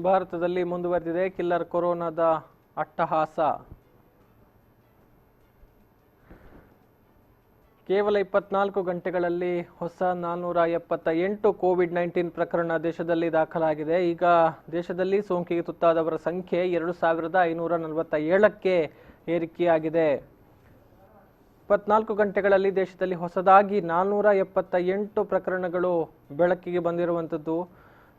ಭಾರತದಲ್ಲಿ ಮುಂದುವರೆದಿದೆ ಕಿಲ್ಲರ್ ಕೊರೋನಾದ ಅಟ್ಟಹಾಸ. ಕೇವಲ 24 ಗಂಟೆಗಳಲ್ಲಿ ಹೊಸ 478 ಕೋವಿಡ್-19 ಪ್ರಕರಣ ದೇಶದಲ್ಲಿ ದಾಖಲಾಗಿದೆ. ಈಗ ದೇಶದಲ್ಲಿ ಸೋಂಕಿಗೆ ತುತ್ತಾದವರ ಸಂಖ್ಯೆ 2547ಕ್ಕೆ ಏರಿಕೆಯಾಗಿದೆ. 24 ಗಂಟೆಗಳಲ್ಲಿ ದೇಶದಲ್ಲಿ ಹೊಸದಾಗಿ 478 ಪ್ರಕರಣಗಳು ಬೆಳಕಿಗೆ ಬಂದಿರುವಂಥದ್ದು.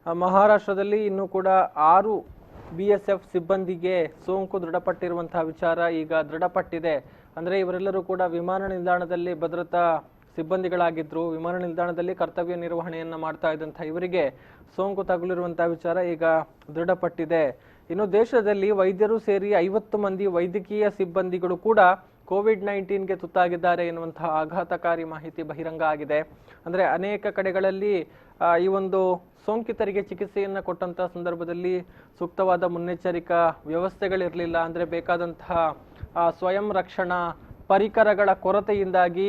ಮಹಾರಾಷ್ಟ್ರದಲ್ಲಿ ಇನ್ನೂ ಕೂಡ 6 BSF ಸಿಬ್ಬಂದಿಗೆ ಸೋಂಕು ದೃಢಪಟ್ಟಿರುವಂತಹ ವಿಚಾರ ಈಗ ದೃಢಪಟ್ಟಿದೆ. ಅಂದರೆ ಇವರೆಲ್ಲರೂ ಕೂಡ ವಿಮಾನ ನಿಲ್ದಾಣದಲ್ಲಿ ಭದ್ರತಾ ಸಿಬ್ಬಂದಿಗಳಾಗಿದ್ರು. ವಿಮಾನ ನಿಲ್ದಾಣದಲ್ಲಿ ಕರ್ತವ್ಯ ನಿರ್ವಹಣೆಯನ್ನ ಮಾಡ್ತಾ ಇದ್ದಂತಹ ಇವರಿಗೆ ಸೋಂಕು ತಗುಲಿರುವಂತಹ ವಿಚಾರ ಈಗ ದೃಢಪಟ್ಟಿದೆ. ಇನ್ನು ದೇಶದಲ್ಲಿ ವೈದ್ಯರು ಸೇರಿ 50 ಮಂದಿ ವೈದ್ಯಕೀಯ ಸಿಬ್ಬಂದಿಗಳು ಕೂಡ ಕೋವಿಡ್-19ಗೆ ತುತ್ತಾಗಿದ್ದಾರೆ ಎನ್ನುವಂತಹ ಆಘಾತಕಾರಿ ಮಾಹಿತಿ ಬಹಿರಂಗ ಆಗಿದೆ. ಅಂದರೆ ಅನೇಕ ಕಡೆಗಳಲ್ಲಿ ಈ ಒಂದು ಸೋಂಕಿತರಿಗೆ ಚಿಕಿತ್ಸೆಯನ್ನ ಕೊಟ್ಟಂತಹ ಸಂದರ್ಭದಲ್ಲಿ ಸೂಕ್ತವಾದ ಮುನ್ನೆಚ್ಚರಿಕಾ ವ್ಯವಸ್ಥೆಗಳಿರಲಿಲ್ಲ. ಅಂದರೆ ಬೇಕಾದಂತಹ ಸ್ವಯಂ ರಕ್ಷಣಾ ಪರಿಕರಗಳ ಕೊರತೆಯಿಂದಾಗಿ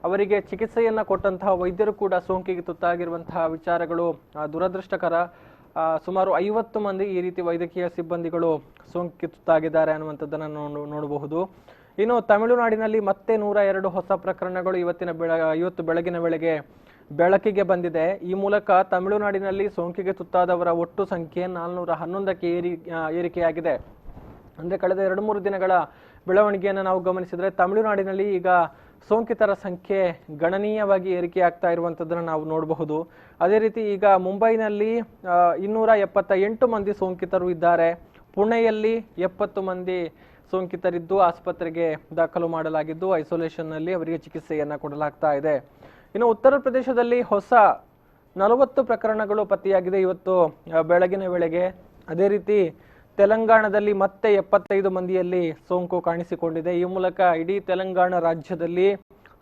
ಅವರಿಗೆ ಚಿಕಿತ್ಸೆಯನ್ನ ಕೊಟ್ಟಂತಹ ವೈದ್ಯರು ಕೂಡ ಸೋಂಕಿಗೆ ತುತ್ತಾಗಿರುವಂತಹ ವಿಚಾರಗಳು ದುರದೃಷ್ಟಕರ. ಸುಮಾರು 50 ಮಂದಿ ಈ ರೀತಿ ವೈದ್ಯಕೀಯ ಸಿಬ್ಬಂದಿಗಳು ಸೋಂಕಿಗೆ ತುತ್ತಾಗಿದ್ದಾರೆ ಅನ್ನುವಂಥದ್ದನ್ನು ನೋಡಬಹುದು. ಇನ್ನು ತಮಿಳುನಾಡಿನಲ್ಲಿ ಮತ್ತೆ 102 ಹೊಸ ಪ್ರಕರಣಗಳು ಇವತ್ತು ಬೆಳಗಿನ ವೇಳೆಗೆ ಬೆಳಕಿಗೆ ಬಂದಿದೆ. ಈ ಮೂಲಕ ತಮಿಳುನಾಡಿನಲ್ಲಿ ಸೋಂಕಿಗೆ ತುತ್ತಾದವರ ಒಟ್ಟು ಸಂಖ್ಯೆ 411ಕ್ಕೆ ಏರಿಕೆಯಾಗಿದೆ. ಅಂದರೆ ಕಳೆದ 2-3 ದಿನಗಳ ಬೆಳವಣಿಗೆಯನ್ನು ನಾವು ಗಮನಿಸಿದರೆ ತಮಿಳುನಾಡಿನಲ್ಲಿ ಈಗ ಸೋಂಕಿತರ ಸಂಖ್ಯೆ ಗಣನೀಯವಾಗಿ ಏರಿಕೆಯಾಗ್ತಾ ಇರುವಂಥದ್ದನ್ನು ನಾವು ನೋಡಬಹುದು. ಅದೇ ರೀತಿ ಈಗ ಮುಂಬೈನಲ್ಲಿ 278 ಮಂದಿ ಸೋಂಕಿತರು ಇದ್ದಾರೆ. ಪುಣೆಯಲ್ಲಿ 70 ಮಂದಿ ಸೋಂಕಿತರಿದ್ದು ಆಸ್ಪತ್ರೆಗೆ ದಾಖಲು ಮಾಡಲಾಗಿದ್ದು ಐಸೋಲೇಷನ್ನಲ್ಲಿ ಅವರಿಗೆ ಚಿಕಿತ್ಸೆಯನ್ನ ಕೊಡಲಾಗ್ತಾ ಇದೆ. ಇನ್ನು ಉತ್ತರ ಪ್ರದೇಶದಲ್ಲಿ ಹೊಸ 40 ಪ್ರಕರಣಗಳು ಪತ್ತೆಯಾಗಿದೆ ಇವತ್ತು ಬೆಳಗಿನ ವೇಳೆಗೆ. ಅದೇ ರೀತಿ ತೆಲಂಗಾಣದಲ್ಲಿ ಮತ್ತೆ 75 ಮಂದಿಯಲ್ಲಿ ಸೋಂಕು ಕಾಣಿಸಿಕೊಂಡಿದೆ. ಈ ಮೂಲಕ ಇಡೀ ತೆಲಂಗಾಣ ರಾಜ್ಯದಲ್ಲಿ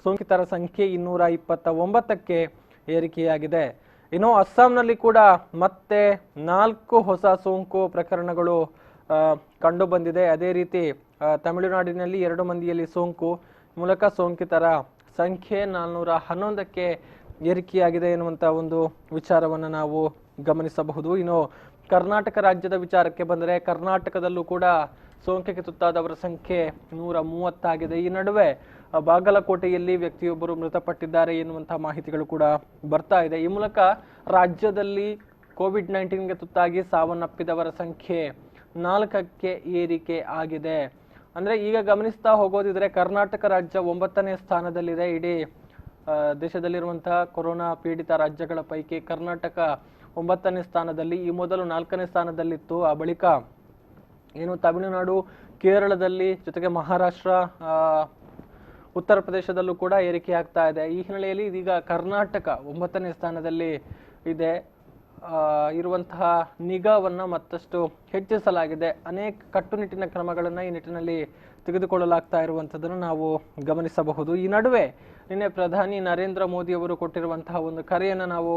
ಸೋಂಕಿತರ ಸಂಖ್ಯೆ 229ಕ್ಕೆ ಏರಿಕೆಯಾಗಿದೆ. ಇನ್ನು ಅಸ್ಸಾಂನಲ್ಲಿ ಕೂಡ ಮತ್ತೆ 4 ಹೊಸ ಸೋಂಕು ಪ್ರಕರಣಗಳು ಕಂಡು ಬಂದಿದೆ. ಅದೇ ರೀತಿ ತಮಿಳುನಾಡಿನಲ್ಲಿ 2 ಮಂದಿಯಲ್ಲಿ ಸೋಂಕು ಮೂಲಕ ಸೋಂಕಿತರ ಸಂಖ್ಯೆ 411ಕ್ಕೆ ಏರಿಕೆಯಾಗಿದೆ ಎನ್ನುವಂತ ಒಂದು ವಿಚಾರವನ್ನು ನಾವು ಗಮನಿಸಬಹುದು. ಇನ್ನು ಕರ್ನಾಟಕ ರಾಜ್ಯದ ವಿಚಾರಕ್ಕೆ ಬಂದರೆ ಕರ್ನಾಟಕದಲ್ಲೂ ಕೂಡ ಸೋಂಕಿಗೆ ತುತ್ತಾದವರ ಸಂಖ್ಯೆ 130 ಆಗಿದೆ. ಈ ನಡುವೆ ಬಾಗಲಕೋಟೆಯಲ್ಲಿ ವ್ಯಕ್ತಿಯೊಬ್ಬರು ಮೃತಪಟ್ಟಿದ್ದಾರೆ ಎನ್ನುವಂತಹ ಮಾಹಿತಿಗಳು ಕೂಡ ಬರ್ತಾ ಇದೆ. ಈ ಮೂಲಕ ರಾಜ್ಯದಲ್ಲಿ ಕೋವಿಡ್-19ಗೆ ತುತ್ತಾಗಿ ಸಾವನ್ನಪ್ಪಿದವರ ಸಂಖ್ಯೆ 4ಕ್ಕೆ ಏರಿಕೆ ಆಗಿದೆ. ಅಂದ್ರೆ ಈಗ ಗಮನಿಸ್ತಾ ಹೋಗೋದಿದ್ರೆ ಕರ್ನಾಟಕ ರಾಜ್ಯ 9ನೇ ಸ್ಥಾನದಲ್ಲಿದೆ. ಇಡೀ ದೇಶದಲ್ಲಿರುವಂತಹ ಕೊರೋನಾ ಪೀಡಿತ ರಾಜ್ಯಗಳ ಪೈಕಿ ಕರ್ನಾಟಕ 9ನೇ ಸ್ಥಾನದಲ್ಲಿ. ಈ ಮೊದಲು 4ನೇ ಸ್ಥಾನದಲ್ಲಿತ್ತು. ಆ ಬಳಿಕ ಏನು ತಮಿಳುನಾಡು, ಕೇರಳದಲ್ಲಿ, ಜೊತೆಗೆ ಮಹಾರಾಷ್ಟ್ರ, ಉತ್ತರ ಪ್ರದೇಶದಲ್ಲೂ ಕೂಡ ಏರಿಕೆ ಆಗ್ತಾ ಇದೆ. ಈ ಹಿನ್ನೆಲೆಯಲ್ಲಿ ಇದೀಗ ಕರ್ನಾಟಕ 9ನೇ ಸ್ಥಾನದಲ್ಲಿ ಇದೆ. ಇರುವಂತಹ ನಿಗಾವನ್ನ ಮತ್ತಷ್ಟು ಹೆಚ್ಚಿಸಲಾಗಿದೆ. ಅನೇಕ ಕಟ್ಟುನಿಟ್ಟಿನ ಕ್ರಮಗಳನ್ನ ಈ ನಿಟ್ಟಿನಲ್ಲಿ ತೆಗೆದುಕೊಳ್ಳಲಾಗ್ತಾ ಇರುವಂತದ್ದನ್ನು ನಾವು ಗಮನಿಸಬಹುದು. ಈ ನಡುವೆ ನಿನ್ನೆ ಪ್ರಧಾನಿ ನರೇಂದ್ರ ಮೋದಿ ಅವರು ಕೊಟ್ಟಿರುವಂತಹ ಒಂದು ಕರೆಯನ್ನು ನಾವು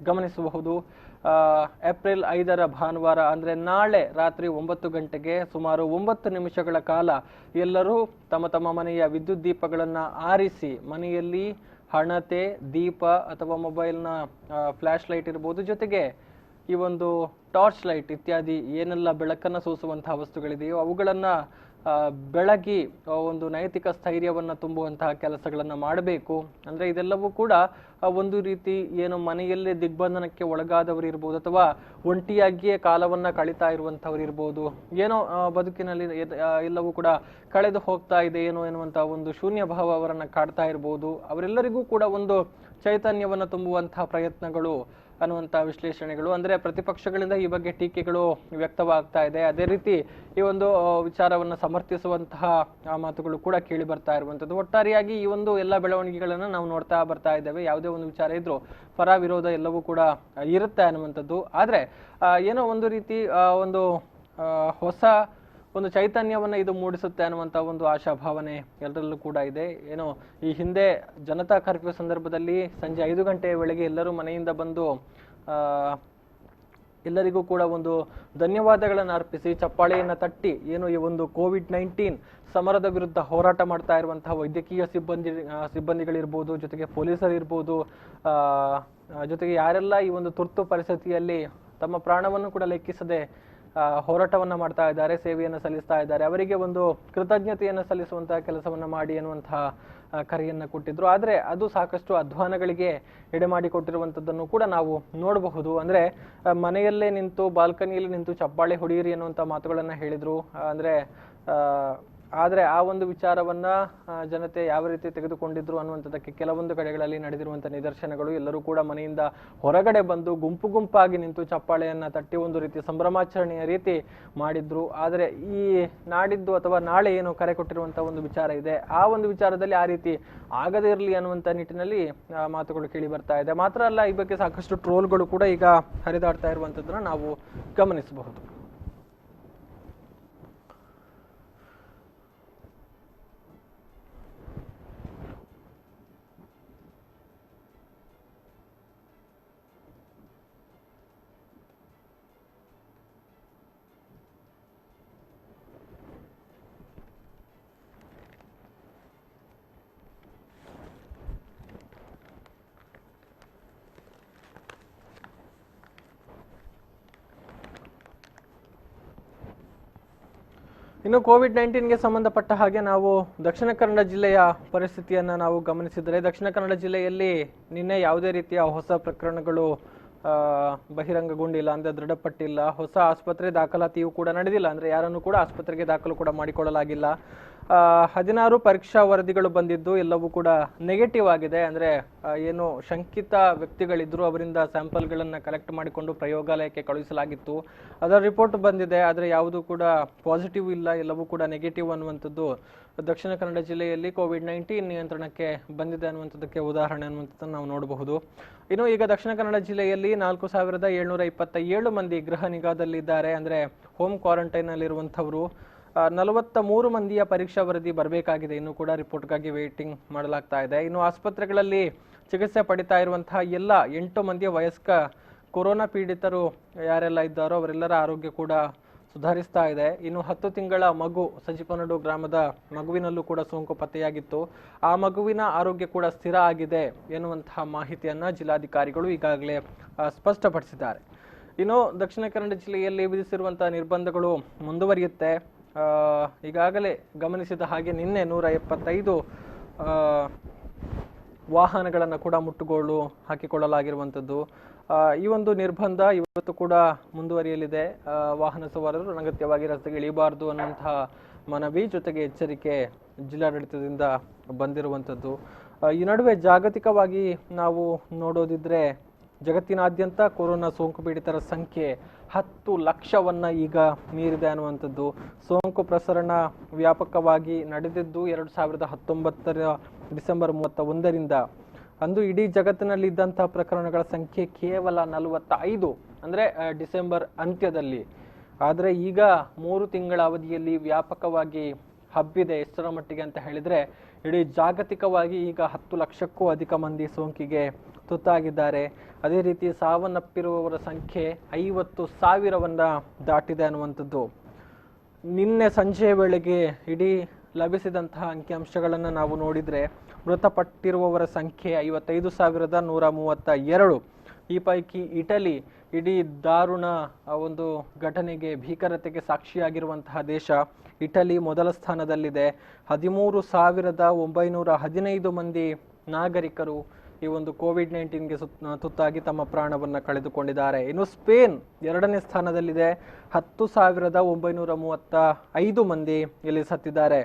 ಗಮನಿಸಬಹುದು. ಏಪ್ರಿಲ್ 5ರ ಭಾನುವಾರ ಅಂದ್ರೆ ನಾಳೆ ರಾತ್ರಿ 9 ಗಂಟೆಗೆ ಸುಮಾರು 9 ನಿಮಿಷಗಳ ಕಾಲ ಎಲ್ಲರೂ ತಮ್ಮ ತಮ್ಮ ಮನೆಯ ವಿದ್ಯುತ್ ದೀಪಗಳನ್ನ ಆರಿಸಿ ಮನೆಯಲ್ಲಿ ಹಣತೆ, ದೀಪ ಅಥವಾ ಮೊಬೈಲ್ನ ಫ್ಲಾಶ್ ಲೈಟ್ ಇರ್ಬೋದು, ಜೊತೆಗೆ ಈ ಒಂದು ಟಾರ್ಚ್ ಲೈಟ್ ಇತ್ಯಾದಿ ಏನೆಲ್ಲ ಬೆಳಕನ್ನು ಸೂಸುವಂತಹ ವಸ್ತುಗಳಿದೆಯೋ ಅವುಗಳನ್ನ ಬೆಳಗಿ ಒಂದು ನೈತಿಕ ಸ್ಥೈರ್ಯವನ್ನ ತುಂಬುವಂತಹ ಕೆಲಸಗಳನ್ನ ಮಾಡಬೇಕು. ಅಂದ್ರೆ ಇದೆಲ್ಲವೂ ಕೂಡ ಒಂದು ರೀತಿ ಏನು ಮನೆಯಲ್ಲೇ ದಿಗ್ಬಂಧನಕ್ಕೆ ಒಳಗಾದವರು ಇರ್ಬೋದು ಅಥವಾ ಒಂಟಿಯಾಗಿಯೇ ಕಾಲವನ್ನ ಕಳೀತಾ ಇರುವಂತವ್ರು ಇರ್ಬೋದು, ಏನೋ ಬದುಕಿನಲ್ಲಿ ಎಲ್ಲವೂ ಕೂಡ ಕಳೆದು ಹೋಗ್ತಾ ಇದೆ ಏನೋ ಎನ್ನುವಂತಹ ಒಂದು ಶೂನ್ಯ ಭಾವ ಅವರನ್ನ ಕಾಡ್ತಾ ಇರ್ಬೋದು. ಅವರೆಲ್ಲರಿಗೂ ಕೂಡ ಒಂದು ಚೈತನ್ಯವನ್ನ ತುಂಬುವಂತಹ ಪ್ರಯತ್ನಗಳು ಅನ್ನುವಂತಹ ವಿಶ್ಲೇಷಣೆಗಳು, ಅಂದ್ರೆ ಪ್ರತಿಪಕ್ಷಗಳಿಂದ ಈ ಬಗ್ಗೆ ಟೀಕೆಗಳು ವ್ಯಕ್ತವಾಗ್ತಾ ಇದೆ. ಅದೇ ರೀತಿ ಈ ಒಂದು ವಿಚಾರವನ್ನ ಸಮರ್ಥಿಸುವಂತಹ ಮಾತುಗಳು ಕೂಡ ಕೇಳಿ ಬರ್ತಾ ಇರುವಂತದ್ದು. ಒಟ್ಟಾರೆಯಾಗಿ ಈ ಒಂದು ಎಲ್ಲ ಬೆಳವಣಿಗೆಗಳನ್ನ ನಾವು ನೋಡ್ತಾ ಬರ್ತಾ ಇದ್ದೇವೆ. ಯಾವುದೇ ಒಂದು ವಿಚಾರ ಇದ್ರೂ ಪರ ವಿರೋಧ ಎಲ್ಲವೂ ಕೂಡ ಇರುತ್ತೆ ಅನ್ನುವಂಥದ್ದು. ಆದ್ರೆ ಏನೋ ಒಂದು ರೀತಿ ಒಂದು ಹೊಸ ಒಂದು ಚೈತನ್ಯವನ್ನ ಇದು ಮೂಡಿಸುತ್ತೆ ಅನ್ನುವಂಥ ಒಂದು ಆಶಾಭಾವನೆ ಎಲ್ಲರಲ್ಲೂ ಕೂಡ ಇದೆ. ಏನೋ ಈ ಹಿಂದೆ ಜನತಾ ಕರ್ಫ್ಯೂ ಸಂದರ್ಭದಲ್ಲಿ ಸಂಜೆ 5 ಗಂಟೆಯ ವೇಳೆಗೆ ಎಲ್ಲರೂ ಮನೆಯಿಂದ ಬಂದು ಎಲ್ಲರಿಗೂ ಕೂಡ ಒಂದು ಧನ್ಯವಾದಗಳನ್ನು ಅರ್ಪಿಸಿ ಚಪ್ಪಾಳೆಯನ್ನ ತಟ್ಟಿ ಏನು ಈ ಒಂದು ಕೋವಿಡ್-19 ಸಮರದ ವಿರುದ್ಧ ಹೋರಾಟ ಮಾಡ್ತಾ ಇರುವಂತಹ ವೈದ್ಯಕೀಯ ಸಿಬ್ಬಂದಿಗಳಿರ್ಬೋದು, ಜೊತೆಗೆ ಪೊಲೀಸರಿರ್ಬೋದು, ಜೊತೆಗೆ ಯಾರೆಲ್ಲ ಈ ಒಂದು ತುರ್ತು ಪರಿಸ್ಥಿತಿಯಲ್ಲಿ ತಮ್ಮ ಪ್ರಾಣವನ್ನು ಕೂಡ ಲೆಕ್ಕಿಸದೆ ಹೋರಾಟವನ್ನು ಮಾಡ್ತಾ ಇದ್ದಾರೆ, ಸೇವೆಯನ್ನು ಸಲ್ಲಿಸ್ತಾ ಇದ್ದಾರೆ. ಅವರಿಗೆ ಒಂದು ಕೃತಜ್ಞತೆಯನ್ನು ಸಲ್ಲಿಸುವಂತಹ ಕೆಲಸವನ್ನು ಮಾಡಿ ಎನ್ನುವಂತಹ ಕರೆಯನ್ನು ಕೊಟ್ಟಿದ್ರು. ಆದರೆ ಅದು ಸಾಕಷ್ಟು ಅಧ್ವಾನಗಳಿಗೆ ಎಡೆಮಾಡಿಕೊಟ್ಟಿರುವಂಥದ್ದನ್ನು ಕೂಡ ನಾವು ನೋಡಬಹುದು. ಅಂದರೆ ಮನೆಯಲ್ಲೇ ನಿಂತು ಬಾಲ್ಕನಿಯಲ್ಲಿ ನಿಂತು ಚಪ್ಪಾಳೆ ಹೊಡೆಯಿರಿ ಎನ್ನುವಂಥ ಮಾತುಗಳನ್ನು ಹೇಳಿದರು. ಆದರೆ ಆ ಒಂದು ವಿಚಾರವನ್ನ ಜನತೆ ಯಾವ ರೀತಿ ತೆಗೆದುಕೊಂಡಿದ್ರು ಅನ್ನುವಂಥದ್ದಕ್ಕೆ ಕೆಲವೊಂದು ಕಡೆಗಳಲ್ಲಿ ನಡೆದಿರುವಂಥ ನಿದರ್ಶನಗಳು. ಎಲ್ಲರೂ ಕೂಡ ಮನೆಯಿಂದ ಹೊರಗಡೆ ಬಂದು ಗುಂಪು ಗುಂಪಾಗಿ ನಿಂತು ಚಪ್ಪಾಳೆಯನ್ನ ತಟ್ಟಿ ಒಂದು ರೀತಿ ಸಂಭ್ರಮಾಚರಣೆಯ ರೀತಿ ಮಾಡಿದ್ರು. ಆದರೆ ಈ ನಾಡಿದ್ದು ಅಥವಾ ನಾಳೆ ಏನು ಕರೆ ಕೊಟ್ಟಿರುವಂಥ ಒಂದು ವಿಚಾರ ಇದೆ, ಆ ಒಂದು ವಿಚಾರದಲ್ಲಿ ಆ ರೀತಿ ಆಗದೇ ಇರಲಿ ಅನ್ನುವಂಥ ನಿಟ್ಟಿನಲ್ಲಿ ಮಾತುಗಳು ಕೇಳಿ ಬರ್ತಾ ಇದೆ. ಮಾತ್ರ ಅಲ್ಲ, ಈ ಬಗ್ಗೆ ಸಾಕಷ್ಟು ಟ್ರೋಲ್ಗಳು ಕೂಡ ಈಗ ಹರಿದಾಡ್ತಾ ಇರುವಂಥದ್ದನ್ನ ನಾವು ಗಮನಿಸಬಹುದು. ಇನ್ನು ಕೋವಿಡ್-19ಗೆ ಸಂಬಂಧಪಟ್ಟ ಹಾಗೆ ನಾವು ದಕ್ಷಿಣ ಕನ್ನಡ ಜಿಲ್ಲೆಯ ಪರಿಸ್ಥಿತಿಯನ್ನು ನಾವು ಗಮನಿಸಿದರೆ, ದಕ್ಷಿಣ ಕನ್ನಡ ಜಿಲ್ಲೆಯಲ್ಲಿ ನಿನ್ನೆ ಯಾವುದೇ ರೀತಿಯ ಹೊಸ ಪ್ರಕರಣಗಳು ಬಹಿರಂಗಗೊಂಡಿಲ್ಲ, ಅಂದರೆ ದೃಢಪಟ್ಟಿಲ್ಲ. ಹೊಸ ಆಸ್ಪತ್ರೆ ದಾಖಲಾತಿಯೂ ಕೂಡ ನಡೆದಿಲ್ಲ, ಅಂದರೆ ಯಾರನ್ನು ಕೂಡ ಆಸ್ಪತ್ರೆಗೆ ದಾಖಲು ಕೂಡ ಮಾಡಿಕೊಳ್ಳಲಾಗಿಲ್ಲ. 16 ಪರೀಕ್ಷಾ ವರದಿಗಳು ಬಂದಿದ್ದು ಎಲ್ಲವೂ ಕೂಡ ನೆಗೆಟಿವ್ ಆಗಿದೆ. ಅಂದರೆ ಏನು ಶಂಕಿತ ವ್ಯಕ್ತಿಗಳಿದ್ರು ಅವರಿಂದ ಸ್ಯಾಂಪಲ್ಗಳನ್ನು ಕಲೆಕ್ಟ್ ಮಾಡಿಕೊಂಡು ಪ್ರಯೋಗಾಲಯಕ್ಕೆ ಕಳುಹಿಸಲಾಗಿತ್ತು. ಅದರ ರಿಪೋರ್ಟ್ ಬಂದಿದೆ, ಆದರೆ ಯಾವುದೂ ಕೂಡ ಪಾಸಿಟಿವ್ ಇಲ್ಲ, ಎಲ್ಲವೂ ಕೂಡ ನೆಗೆಟಿವ್ ಅನ್ನುವಂಥದ್ದು ದಕ್ಷಿಣ ಕನ್ನಡ ಜಿಲ್ಲೆಯಲ್ಲಿ ಕೋವಿಡ್-19 ನಿಯಂತ್ರಣಕ್ಕೆ ಬಂದಿದೆ ಅನ್ನುವಂಥದ್ದಕ್ಕೆ ಉದಾಹರಣೆ ಅನ್ನುವಂಥದ್ದನ್ನು ನಾವು ನೋಡಬಹುದು. ಇನ್ನು ಈಗ ದಕ್ಷಿಣ ಕನ್ನಡ ಜಿಲ್ಲೆಯಲ್ಲಿ 4727 ಮಂದಿ ಗೃಹ ನಿಗಾದಲ್ಲಿದ್ದಾರೆ, ಅಂದರೆ ಹೋಮ್ ಕ್ವಾರಂಟೈನಲ್ಲಿರುವಂಥವರು. 43 ಮಂದಿಯ ಪರೀಕ್ಷಾ ವರದಿ ಬರಬೇಕಾಗಿದೆ, ಇನ್ನೂ ಕೂಡ ರಿಪೋರ್ಟ್ಗಾಗಿ ವೇಟಿಂಗ್ ಮಾಡಲಾಗ್ತಾ ಇದೆ. ಇನ್ನು ಆಸ್ಪತ್ರೆಗಳಲ್ಲಿ ಚಿಕಿತ್ಸೆ ಪಡಿತಾ ಇರುವಂತಹ ಎಲ್ಲ 8 ಮಂದಿಯ ವಯಸ್ಕ ಕೊರೋನಾ ಪೀಡಿತರು ಯಾರೆಲ್ಲ ಇದ್ದಾರೋ ಅವರೆಲ್ಲರ ಆರೋಗ್ಯ ಕೂಡ ಸುಧಾರಿಸ್ತಾ ಇದೆ. ಇನ್ನು 10 ತಿಂಗಳ ಮಗು ಸಜಿಪನಡು ಗ್ರಾಮದ ಮಗುವಿನಲ್ಲೂ ಕೂಡ ಸೋಂಕು ಪತ್ತೆಯಾಗಿತ್ತು. ಆ ಮಗುವಿನ ಆರೋಗ್ಯ ಕೂಡ ಸ್ಥಿರ ಆಗಿದೆ ಎನ್ನುವಂತಹ ಮಾಹಿತಿಯನ್ನ ಜಿಲ್ಲಾಧಿಕಾರಿಗಳು ಈಗಾಗಲೇ ಸ್ಪಷ್ಟಪಡಿಸಿದ್ದಾರೆ. ಇನ್ನು ದಕ್ಷಿಣ ಕನ್ನಡ ಜಿಲ್ಲೆಯಲ್ಲಿ ವಿಧಿಸಿರುವಂತಹ ನಿರ್ಬಂಧಗಳು ಮುಂದುವರಿಯುತ್ತೆ. ಈಗಾಗಲೇ ಗಮನಿಸಿದ ಹಾಗೆ ನಿನ್ನೆ 175 ವಾಹನಗಳನ್ನು ಕೂಡ ಮುಟ್ಟುಗೋಲು ಹಾಕಿಕೊಳ್ಳಲಾಗಿರುವಂಥದ್ದು. ಈ ಒಂದು ನಿರ್ಬಂಧ ಇವತ್ತು ಕೂಡ ಮುಂದುವರಿಯಲಿದೆ. ವಾಹನ ಸವಾರರು ಅನಗತ್ಯವಾಗಿ ರಸ್ತೆಗೆ ಇಳಿಬಾರದು ಅನ್ನುವಂತಹ ಮನವಿ ಜೊತೆಗೆ ಎಚ್ಚರಿಕೆ ಜಿಲ್ಲಾಡಳಿತದಿಂದ ಬಂದಿರುವಂಥದ್ದು. ಈ ನಡುವೆ ಜಾಗತಿಕವಾಗಿ ನಾವು ನೋಡೋದಿದ್ರೆ ಜಗತ್ತಿನಾದ್ಯಂತ ಕೊರೋನಾ ಸೋಂಕು ಪೀಡಿತರ ಸಂಖ್ಯೆ 10 ಲಕ್ಷವನ್ನ ಈಗ ಮೀರಿದೆ ಅನ್ನುವಂಥದ್ದು. ಸೋಂಕು ಪ್ರಸರಣ ವ್ಯಾಪಕವಾಗಿ ನಡೆದಿದ್ದು 2019 ಡಿಸೆಂಬರ್ 31ರಿಂದ. ಅಂದು ಇಡೀ ಜಗತ್ತಿನಲ್ಲಿ ಇದ್ದಂತಹ ಪ್ರಕರಣಗಳ ಸಂಖ್ಯೆ ಕೇವಲ 45, ಅಂದರೆ ಡಿಸೆಂಬರ್ ಅಂತ್ಯದಲ್ಲಿ. ಆದರೆ ಈಗ 3 ತಿಂಗಳ ಅವಧಿಯಲ್ಲಿ ವ್ಯಾಪಕವಾಗಿ ಹಬ್ಬಿದೆ. ಎಷ್ಟರ ಮಟ್ಟಿಗೆ ಅಂತ ಹೇಳಿದ್ರೆ, ಇಡೀ ಜಾಗತಿಕವಾಗಿ ಈಗ 10 ಲಕ್ಷಕ್ಕೂ ಅಧಿಕ ಮಂದಿ ಸೋಂಕಿಗೆ ತುತ್ತಾಗಿದ್ದಾರೆ. ಅದೇ ರೀತಿ ಸಾವನ್ನಪ್ಪಿರುವವರ ಸಂಖ್ಯೆ 50,000ವನ್ನ ದಾಟಿದೆ ಅನ್ನುವಂಥದ್ದು. ನಿನ್ನೆ ಸಂಜೆಯ ವೇಳೆಗೆ ಇಡೀ ಲಭಿಸಿದಂತಹ ಅಂಕಿಅಂಶಗಳನ್ನು ನಾವು ನೋಡಿದರೆ ಮೃತಪಟ್ಟಿರುವವರ ಸಂಖ್ಯೆ 55,132. ಈ ಪೈಕಿ ಇಟಲಿ ಇಡೀ ದಾರುಣ ಒಂದು ಘಟನೆಗೆ, ಭೀಕರತೆಗೆ ಸಾಕ್ಷಿಯಾಗಿರುವಂತಹ ದೇಶ. ಇಟಲಿ ಮೊದಲ ಸ್ಥಾನದಲ್ಲಿದೆ. 13,915 ಮಂದಿ ನಾಗರಿಕರು ಈ ಒಂದು ಕೋವಿಡ್-19ಗೆ ತುತ್ತಾಗಿ ತಮ್ಮ ಪ್ರಾಣವನ್ನು ಕಳೆದುಕೊಂಡಿದ್ದಾರೆ. ಇನ್ನು ಸ್ಪೇನ್ 2ನೇ ಸ್ಥಾನದಲ್ಲಿದೆ. 10,935 ಮಂದಿ ಇಲ್ಲಿ ಸತ್ತಿದ್ದಾರೆ.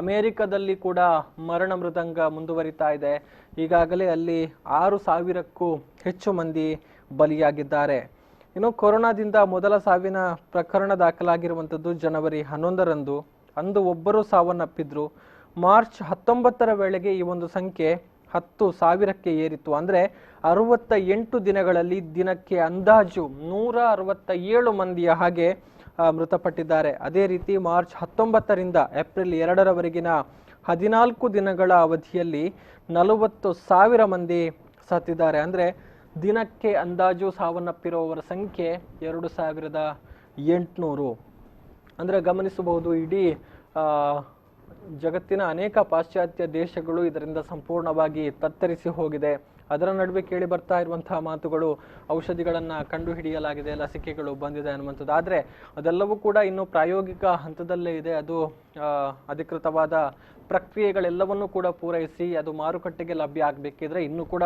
ಅಮೆರಿಕದಲ್ಲಿ ಕೂಡ ಮರಣ ಮೃದಂಗ ಮುಂದುವರಿತಾ ಇದೆ. ಈಗಾಗಲೇ ಅಲ್ಲಿ 6,000ಕ್ಕೂ ಹೆಚ್ಚು ಮಂದಿ ಬಲಿಯಾಗಿದ್ದಾರೆ. ಇನ್ನು ಕೊರೋನಾದಿಂದ ಮೊದಲ ಸಾವಿನ ಪ್ರಕರಣ ದಾಖಲಾಗಿರುವಂಥದ್ದು ಜನವರಿ 11ರಂದು. ಅಂದು ಒಬ್ಬರು ಸಾವನ್ನಪ್ಪಿದ್ರು. ಮಾರ್ಚ್ 19ರ ವೇಳೆಗೆ ಈ ಒಂದು ಸಂಖ್ಯೆ 10,000ಕ್ಕೆ ಏರಿತ್ತು. ಅಂದರೆ 68 ದಿನಗಳಲ್ಲಿ ದಿನಕ್ಕೆ ಅಂದಾಜು 167 ಮಂದಿಯ ಹಾಗೆ ಮೃತಪಟ್ಟಿದ್ದಾರೆ. ಅದೇ ರೀತಿ ಮಾರ್ಚ್ 19ರಿಂದ ಏಪ್ರಿಲ್ 2ರವರೆಗಿನ 14 ದಿನಗಳ ಅವಧಿಯಲ್ಲಿ 40,000 ಮಂದಿ ಸತ್ತಿದ್ದಾರೆ. ಅಂದರೆ ದಿನಕ್ಕೆ ಅಂದಾಜು ಸಾವನ್ನಪ್ಪಿರುವವರ ಸಂಖ್ಯೆ 2,800. ಅಂದರೆ ಗಮನಿಸಬಹುದು, ಇಡೀ ಜಗತ್ತಿನ ಅನೇಕ ಪಾಶ್ಚಾತ್ಯ ದೇಶಗಳು ಇದರಿಂದ ಸಂಪೂರ್ಣವಾಗಿ ತತ್ತರಿಸಿ ಹೋಗಿದೆ. ಅದರ ನಡುವೆ ಕೇಳಿ ಬರ್ತಾ ಇರುವಂತಹ ಮಾತುಗಳು ಔಷಧಿಗಳನ್ನು ಕಂಡುಹಿಡಿಯಲಾಗಿದೆ, ಲಸಿಕೆಗಳು ಬಂದಿದೆ ಅನ್ನುವಂಥದ್ದು. ಆದರೆ ಅದೆಲ್ಲವೂ ಕೂಡ ಇನ್ನು ಪ್ರಾಯೋಗಿಕ ಹಂತದಲ್ಲೇ ಇದೆ. ಅದು ಅಧಿಕೃತವಾದ ಪ್ರಕ್ರಿಯೆಗಳೆಲ್ಲವನ್ನೂ ಕೂಡ ಪೂರೈಸಿ ಅದು ಮಾರುಕಟ್ಟೆಗೆ ಲಭ್ಯ ಆಗಬೇಕಿದ್ರೆ ಇನ್ನೂ ಕೂಡ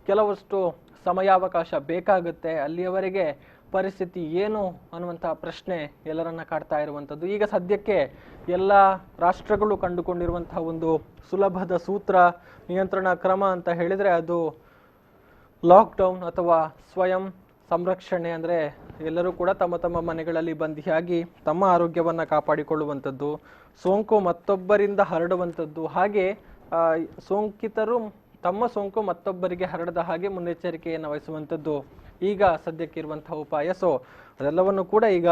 ಕೆಲವಷ್ಟು ಸಮಯಾವಕಾಶ ಬೇಕಾಗುತ್ತೆ. ಅಲ್ಲಿಯವರೆಗೆ ಪರಿಸ್ಥಿತಿ ಏನು ಅನ್ನುವಂತಹ ಪ್ರಶ್ನೆ ಎಲ್ಲರನ್ನ ಕಾಡ್ತಾ ಇರುವಂಥದ್ದು. ಈಗ ಸದ್ಯಕ್ಕೆ ಎಲ್ಲ ರಾಷ್ಟ್ರಗಳು ಕಂಡುಕೊಂಡಿರುವಂತಹ ಒಂದು ಸುಲಭದ ಸೂತ್ರ, ನಿಯಂತ್ರಣ ಕ್ರಮ ಅಂತ ಹೇಳಿದರೆ ಅದು ಲಾಕ್ಡೌನ್ ಅಥವಾ ಸ್ವಯಂ ಸಂರಕ್ಷಣೆ. ಅಂದರೆ ಎಲ್ಲರೂ ಕೂಡ ತಮ್ಮ ತಮ್ಮ ಮನೆಗಳಲ್ಲಿ ಬಂದಿಯಾಗಿ ತಮ್ಮ ಆರೋಗ್ಯವನ್ನು ಕಾಪಾಡಿಕೊಳ್ಳುವಂಥದ್ದು, ಸೋಂಕು ಮತ್ತೊಬ್ಬರಿಂದ ಹರಡುವಂಥದ್ದು, ಹಾಗೆ ಸೋಂಕಿತರು ತಮ್ಮ ಸೋಂಕು ಮತ್ತೊಬ್ಬರಿಗೆ ಹರಡದ ಹಾಗೆ ಮುನ್ನೆಚ್ಚರಿಕೆಯನ್ನು ವಹಿಸುವಂಥದ್ದು ಈಗ ಸದ್ಯಕ್ಕಿರುವಂತಹ ಉಪಾಯ. ಸೊ ಅದೆಲ್ಲವನ್ನು ಕೂಡ ಈಗ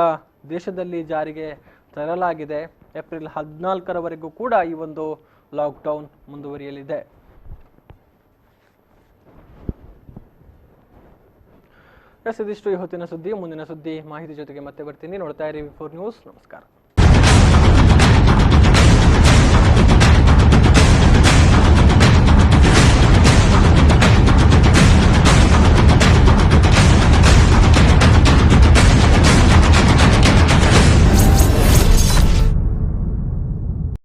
ದೇಶದಲ್ಲಿ ಜಾರಿಗೆ ತರಲಾಗಿದೆ. ಏಪ್ರಿಲ್ 14ರವರೆಗೂ ಕೂಡ ಈ ಒಂದು ಲಾಕ್ಡೌನ್ ಮುಂದುವರಿಯಲಿದೆ. ಇದಿಷ್ಟು ಈ ಹೊತ್ತಿನ ಸುದ್ದಿ. ಮುಂದಿನ ಸುದ್ದಿ ಮಾಹಿತಿ ಜೊತೆಗೆ ಮತ್ತೆ ಬರ್ತೀನಿ. ನೋಡ್ತಾ ಇರಿ V4 ನ್ಯೂಸ್. ನಮಸ್ಕಾರ.